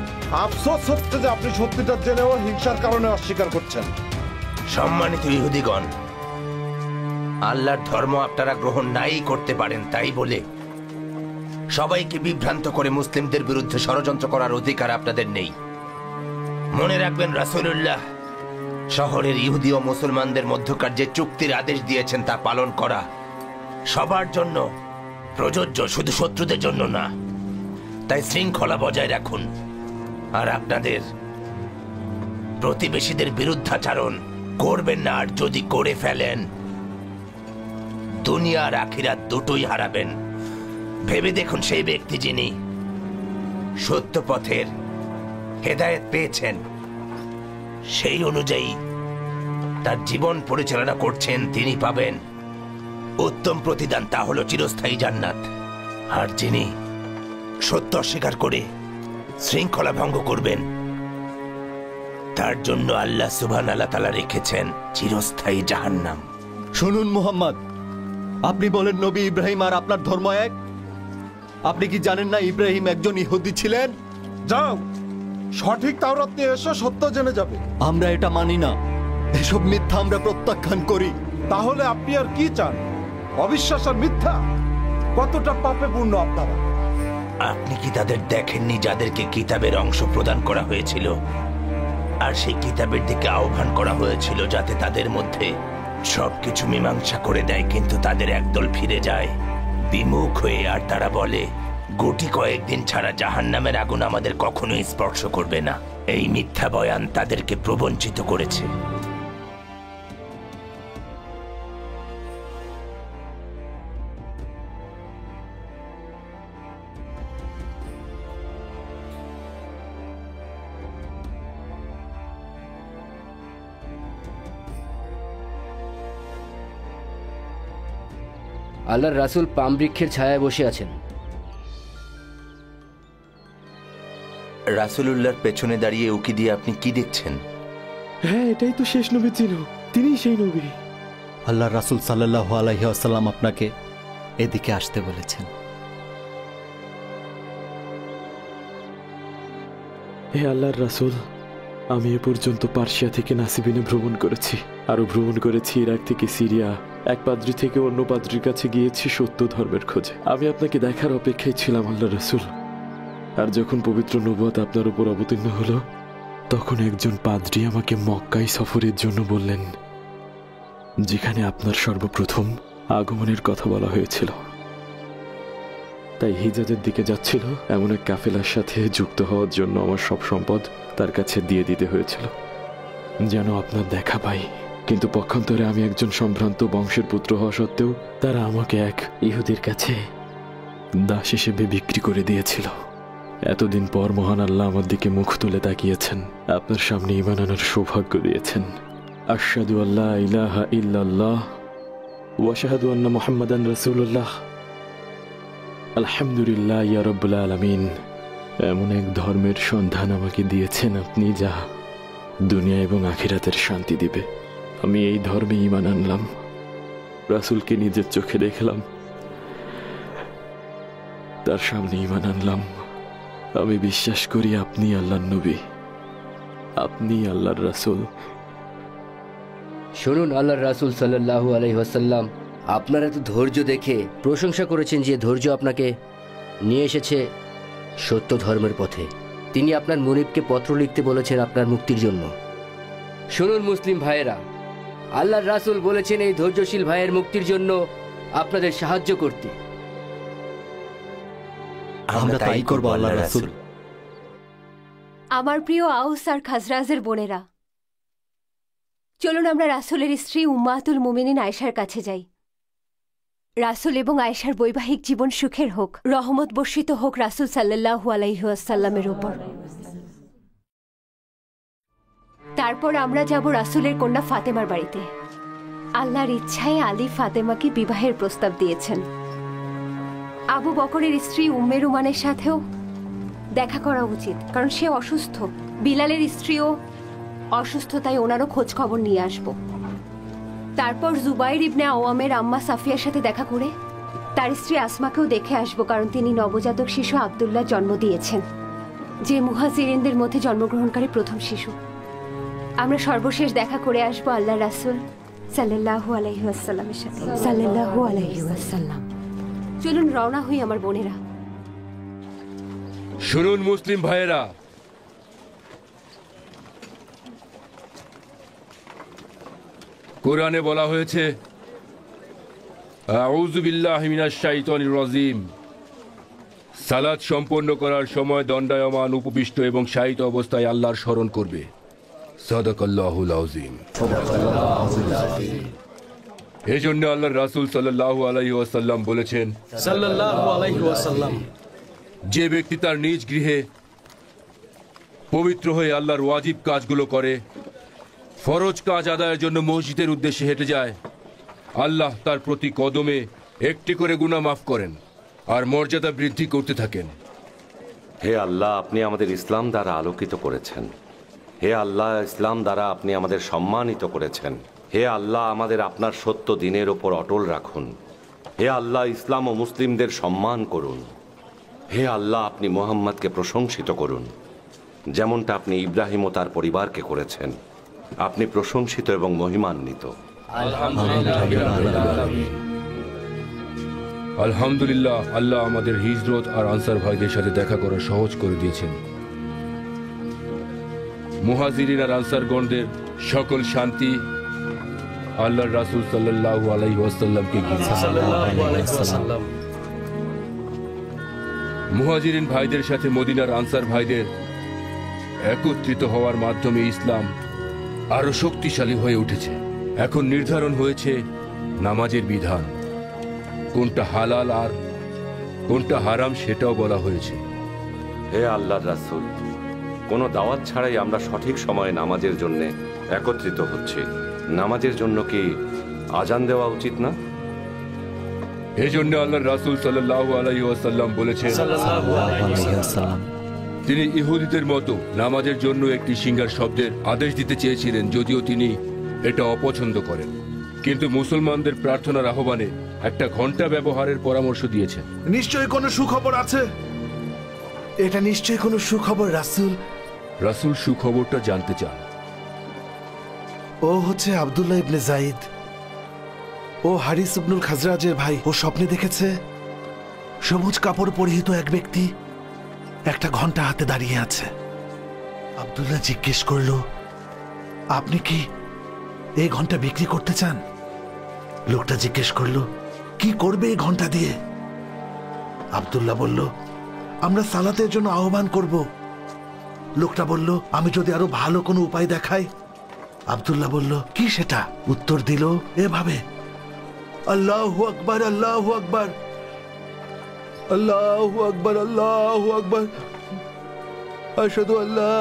আফসোস হচ্ছে যে আপনি সত্যিটা জেনেও হিংসার কারণে অস্বীকার করছেন। সম্মানিত ইহুদিগণ, আল্লাহর ধর্ম আপনারা গ্রহণ নাই করতে পারেন, তাই বলে সবাইকে বিভ্রান্ত করে মুসলিমদের বিরুদ্ধে ষড়যন্ত্র করার অধিকার আপনাদের নেই। মনে রাখবেন, রাসূলুল্লাহ শহরের ইহুদি ও মুসলমানদের মধ্যকার যে চুক্তির আদেশ দিয়েছেন তা পালন করা সবার জন্য প্রযোজ্য, শুধু শত্রুদের জন্য না। তাই শৃঙ্খলা বজায় রাখুন, আর আপনাদের প্রতিবেশীদের বিরুদ্ধাচরণ করবেন না। আর যদি করে ফেলেন, দুনিয়া আর আখিরাত দুটোই হারাবেন। ভেবে দেখুন, সেই ব্যক্তি যিনি সত্য পথের হেদায়েত পেয়েছেন, সেই অনুযায়ী তার জীবন পরিচালনা করছেন, তিনি পাবেন উত্তম প্রতিদান, তা হলো চিরস্থায়ী জান্নাত। আর যিনি সত্য অস্বীকার করে শৃঙ্খলা ভঙ্গ করবেন, তার জন্য আল্লাহ সুবহানাহু ওয়া তাআলা রেখেছেন চিরস্থায়ী জাহান্নাম। শুনুন মুহাম্মদ, আপনি বলেন নবী ইব্রাহিম আর আপনার ধর্ম এক। আপনি কি জানেন না ইব্রাহিম একজন ইহুদি ছিলেন? যাও, সঠিক তাওরাত নিয়ে এসো, সত্য জেনে যাবে। আমরা এটা মানি না, এসব মিথ্যা আমরা প্রত্যাখ্যান করি। তাহলে আপনি আর কি চান? অবিশ্বাস আর মিথ্যা কতটা পাপে পূর্ণ আপনারা। আপনি কি তাদের দেখেননি যাদেরকে কিতাবের অংশ প্রদান করা হয়েছিল, আর সেই কিতাবের দিকে আহ্বান করা হয়েছিল যাতে তাদের মধ্যে সবকিছু মীমাংসা করে দেয়, কিন্তু তাদের একদল ফিরে যায় বিমুখ হয়ে, আর তারা বলে গুটি কয়েকদিন ছাড়া জাহান্নামের আগুন আমাদের কখনোই স্পর্শ করবে না। এই মিথ্যা বয়ান তাদেরকে প্রবঞ্চিত করেছে। আল্লাহর রাসূল পাম বৃক্ষের ছায়ায় বসে আছেন। রাসূলুল্লাহর পেছনে দাঁড়িয়ে উকি দিয়ে আপনি কি দেখছেন? হ্যাঁ, এটাই তো শেষ নবী ছিল, তিনিই সেই নবী। আল্লাহর রাসূল সাল্লাল্লাহু আলাইহি ওয়াসাল্লাম আপনাকে এদিকে আসতে বলেছেন। হে আল্লাহর রাসূল, আমি এ পর্যন্ত পার্সিয়া থেকে নাসিবিনে ভ্রমণ করেছি, আরো ভ্রমণ করেছি ইরাক থেকে সিরিয়া। এক পাদ্রী থেকে অন্য পাদ্রীর কাছে গিয়েছি সত্য ধর্মের খোঁজে। আমি আপনাকে দেখার অপেক্ষায় ছিলাম আল্লাহর রাসূল। আর যখন পবিত্র নবুয়ত আপনার উপর অবতীর্ণ হলো, তখন একজন পাদ্রী আমাকে মক্কায় সফরের জন্য বললেন, যেখানে আপনার সর্বপ্রথম আগমনের কথা বলা হয়েছিল। তাই হিজাজের দিকে যাচ্ছিল এমন এক কাফেলার সাথে যুক্ত হওয়ার জন্য আমার সব সম্পদ তার কাছে দিয়ে দিতে হয়েছিল, যেন আপনার দেখা পাই। কিন্তু পক্ষান্তরে আমি একজন সম্ভ্রান্ত বংশের পুত্র হওয়া সত্ত্বেও তারা আমাকে এক ইহুদির কাছে দাস হিসেবে বিক্রি করে দিয়েছিল। এতদিন পর মহান আল্লাহ আমার দিকে মুখ তুলে তাকিয়েছেন, আপনার সামনে ঈমান আনার সৌভাগ্য দিয়েছেন। আশহাদু আল্লা ইলাহা ইল্লাল্লাহ ওয়া আশহাদু আন্না মুহাম্মাদান রাসূলুল্লাহ। আলহামদুলিল্লাহ ইয়া রাব্বুল আলামিন। এমন এক ধর্মের সন্ধান আমাকে দিয়েছেন আপনি, যা দুনিয়া এবং আখিরাতের শান্তি দিবে। আমি এই ধর্মে ঈমান আনলাম, রাসূলকে নিজের চোখে দেখলাম, তার সামনে ঈমান আনলাম। আমি বিশ্বাস করি আপনি আল্লাহর নবী, আপনি আল্লাহর রাসূল। শুনুন, আল্লাহর রাসূল সাল্লাল্লাহু আলাইহি ওয়াসাল্লাম আপনার এত ধৈর্য দেখে প্রশংসা করেছেন, যে ধৈর্য আপনাকে নিয়ে এসেছে সত্য ধর্মের পথে। তিনি আপনার মুনিবকে পত্র লিখতে বলেছেন আপনার মুক্তির জন্য। শুনুন মুসলিম ভাইয়েরা, আল্লাহর রাসূল বলেছেন এই ধৈর্যশীল ভাইয়ের মুক্তির জন্য আপনাদের সাহায্য করতে। আমরা তাই করব আল্লাহর রাসূল। আমার প্রিয় আউস আর খাজরাজের বোনেরা, চলুন আমরা রাসূলের স্ত্রী উম্মাতুল মুমিনিন আয়েশার কাছে যাই। রাসূল এবং আয়েশার বৈবাহিক জীবন সুখের হোক, রহমত বর্ষিত হোক রাসূল সাল্লাল্লাহু আলাইহি ওয়াসাল্লামের উপর। তারপর আমরা যাব রাসূলের কন্যা ফাতেমার বাড়িতে। আল্লাহর ইচ্ছায় আলী ফাতেমাকে বিবাহের প্রস্তাব দিয়েছেন। আবু বকরের স্ত্রী উম্মে রুমানের সাথেও দেখা করা উচিত, কারণ সে অসুস্থ। বিলালের স্ত্রীও অসুস্থ, তাই ওনারও খোঁজ খবর নিয়ে আসব। তারপর জুবাইর ইবনে আওয়ামের আম্মা সাফিয়ার সাথে দেখা করে তার স্ত্রী আসমাকেও দেখে আসব, কারণ তিনি নবজাতক শিশু আব্দুল্লাহ জন্ম দিয়েছেন, যে মুহাজিরিনদের মধ্যে জন্মগ্রহণকারী প্রথম শিশু। আমরা সর্বশেষ দেখা করে আসবো আল্লাহ রাসূল সাল্লাল্লাহু আলাইহি ওয়াসাল্লামের সাথে। সাল্লাল্লাহু আলাইহি ওয়াসাল্লাম। চলুন রওনা হই আমার বোনেরা। শুনুন মুসলিম ভাইয়েরা, কোরআনে বলা হয়েছে আউযু বিল্লাহি মিনাশ শাইতানির রাজিম। সালাত সম্পন্ন করার সময় দণ্ডায়মান, উপবিষ্ট এবং শায়িত অবস্থায় আল্লাহর স্মরণ করবে। সাদাকাল্লাহুল আযীম। এই জন্য আল্লাহর রাসূল সাল্লাল্লাহু আলাইহি ওয়াসাল্লাম বলেছেন, সাল্লাল্লাহু আলাইহি ওয়াসাল্লাম, যে ব্যক্তি তার নিজ গৃহে পবিত্র হয়ে আল্লাহর ওয়াজিব কাজগুলো করে, ফরজ কাজ আদায়ের জন্য মসজিদের উদ্দেশ্যে হেঁটে যায়, আল্লাহ তার প্রতি কদমে একটি করে গুনাহ মাফ করেন আর মর্যাদা বৃদ্ধি করতে থাকেন। হে আল্লাহ, আপনি আমাদের ইসলাম দ্বারা আলোকিত করেছেন। হে আল্লাহ, ইসলাম দ্বারা আপনি আমাদের সম্মানিত করেছেন। হে আল্লাহ, আমাদের আপনার সত্য দিনের ওপর অটল রাখুন। হে আল্লাহ, ইসলাম ও মুসলিমদের সম্মান করুন। হে আল্লাহ, আপনি মুহাম্মদকে প্রশংসিত করুন, যেমনটা আপনি ইব্রাহিম ও তার পরিবারকে করেছেন। আপনি প্রশংসিত এবং মহিমান্বিত। আলহামদুলিল্লাহ, আল্লাহ আমাদের হিজরত আর আনসার ভাইদের সাথে দেখা করা সহজ করে দিয়েছেন। মুহাজিরিন আর আনসারগণদের সকল শান্তি আল্লাহর রাসূল সাল্লাল্লাহু আলাইহি ওয়াসাল্লামকে ঘিরে। মুহাজিরিন ভাইদের সাথে মদিনার আনসার ভাইদের একত্রিত হওয়ার মাধ্যমে ইসলাম আরো শক্তিশালী হয়ে উঠেছে। এখন নির্ধারণ হয়েছে নামাজের বিধান, কোনটা হালাল আর কোনটা হারাম সেটাও বলা হয়েছে। হে আল্লাহর রাসূল, কোনো দাওয়াত ছাড়াই আমরা সঠিক সময়ে নামাজের জন্য একত্রিত হচ্ছি। নামাজের জন্য কি আজান দেওয়া উচিত না? এই জন্য আল্লাহর রাসূল সাল্লাল্লাহু আলাইহি ওয়াসাল্লাম বলেছেন, তিনি ইহুদিদের মতো নামাজের জন্য একটি সিঙ্গার শব্দের আদেশ দিতে চেয়েছিলেন, যদিও তিনি এটা অপছন্দ করেন, কিন্তু মুসলমানদের প্রার্থনার আহ্বানে একটা ঘন্টা ব্যবহারের পরামর্শ দিয়েছেন। নিশ্চয়ই কোনো সুখবর আছে। এটা নিশ্চয়ই কোনো সুখবর রাসূল। রাসূল সুখবরটা জানতে চান। ও হচ্ছে আব্দুল্লাহ ইবনে যায়েদ, ও হারিস ইবনুল খাজরাজের ভাই। ও স্বপ্নে দেখেছে সবুজ কাপড় পরিহিত এক ব্যক্তি একটা ঘন্টা হাতে দাঁড়িয়ে আছে। আব্দুল্লাহ জিজ্ঞেস করল, আপনি কি এই ঘন্টা বিক্রি করতে চান? লোকটা জিজ্ঞেস করল, কি করবে এই ঘন্টা দিয়ে? আব্দুল্লাহ বলল, আমরা সালাতের জন্য আহ্বান করব। লোকটা বলল, আমি যদি আরো ভালো কোনো উপায় দেখাই? আব্দুল্লাহ বলল, কি সেটা? উত্তর দিল এভাবে, আল্লাহু আকবার, আল্লাহু আকবার, আল্লাহু আকবার, আল্লাহু আকবার, আশহাদু আল্লা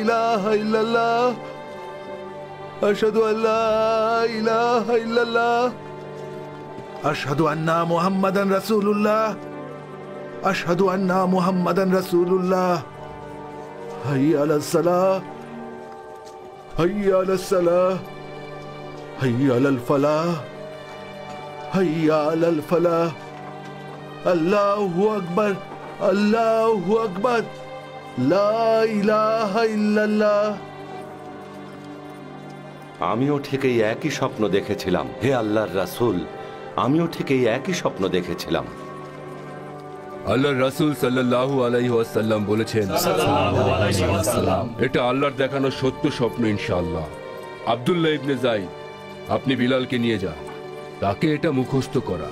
ইলাহা ইল্লাল্লাহ, আশহাদু আল্লা ইলাহা ইল্লাল্লাহ, আশহাদু আন্না মুহাম্মাদান রাসূলুল্লাহ, আশহাদু আন্না মুহাম্মাদান রাসূলুল্লাহ, হাইয়া আলাস সালাহ, হাইয়া আলাস সালাহ, হাইয়া আলাল ফালাহ, হাইয়া আলাল ফালাহ, আল্লাহু আকবার, আল্লাহু আকবার, লা ইলাহা ইল্লাল্লাহ। আমিও ঠিক এই একই স্বপ্ন দেখেছিলাম। হে আল্লাহর রাসূল, আমিও ঠিক এই একই স্বপ্ন দেখেছিলাম। আল্লাহর রাসূল সাল্লাল্লাহু আলাইহি ওয়াসাল্লাম বলেছেন, এটা আল্লাহর দেখানো সত্য স্বপ্ন ইনশাআল্লাহ। আব্দুল্লাহ ইবনে যায়েদ, আপনি বিলালকে নিয়ে যান, তাকে এটা মুখস্থ করা।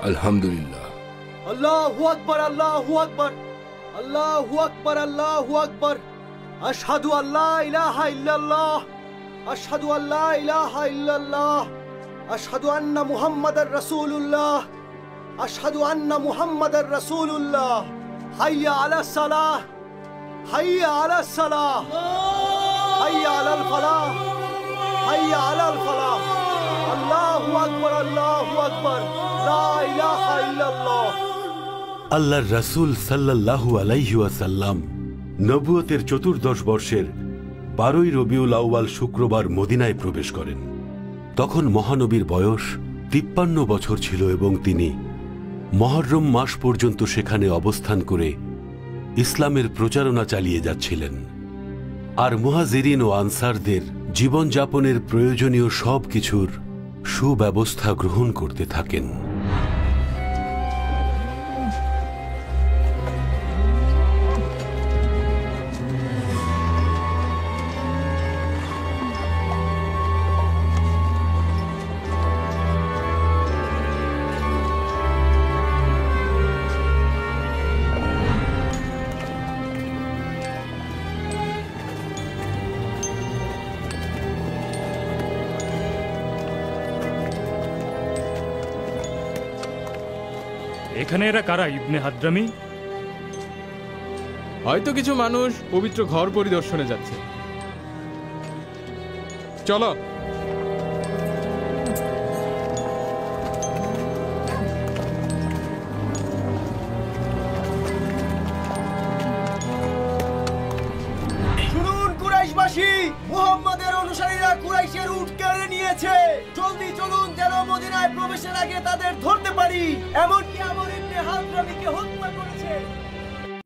আলহামদুলিল্লাহ। আল্লাহু আকবার, আল্লাহু আকবার, আল্লাহু আকবার, আল্লাহু আকবার, আশহাদু আল্লা ইলাহা ইল্লাল্লাহ, আশহাদু আল্লা ইলাহা ইল্লাল্লাহ, আশহাদু আন্না মুহাম্মাদার রাসূলুল্লাহ, আশহাদু আন্না মুহাম্মাদার রাসূলুল্লাহ, হাইয়া আলাস সালাহ, হাইয়া আলাস সালাহ, হাইয়া আলাল ফালাহ, হাইয়া আলাল ফালাহ, আল্লাহু আকবার, আল্লাহু আকবার, লা ইলাহা ইল্লাল্লাহ। আল্লাহর রাসূল সাল্লাল্লাহু আলাইহি ওয়াসাল্লাম নবুয়তের 14 বর্ষের 12ই রবিউল আউয়াল শুক্রবার মদিনায় প্রবেশ করেন। তখন মহানবীর বয়স 53 বছর ছিল এবং তিনি মুহররম মাস পর্যন্ত সেখানে অবস্থান করে ইসলামের প্রচারণা চালিয়ে যাচ্ছিলেন আর মুহাজিরিন ও আনসারদের জীবনযাপনের প্রয়োজনীয় সব কিছুর সুব্যবস্থা গ্রহণ করতে থাকেন। এখানে এরা কারা ইবনে হাদ্রামি? হয়তো কিছু মানুষ পবিত্র ঘর পরিদর্শনে যাচ্ছে। চলো। শুনুন কুরাইশবাসী, মুহাম্মাদের অনুসারীরা কুরাইশের উট কেড়ে নিয়েছে। জলদি চলুন যেন মদিনায় প্রবেশের আগে তাদের ধরতে পারি, এমনকি আমর ইবনে হাদ্রামিকে হত্যা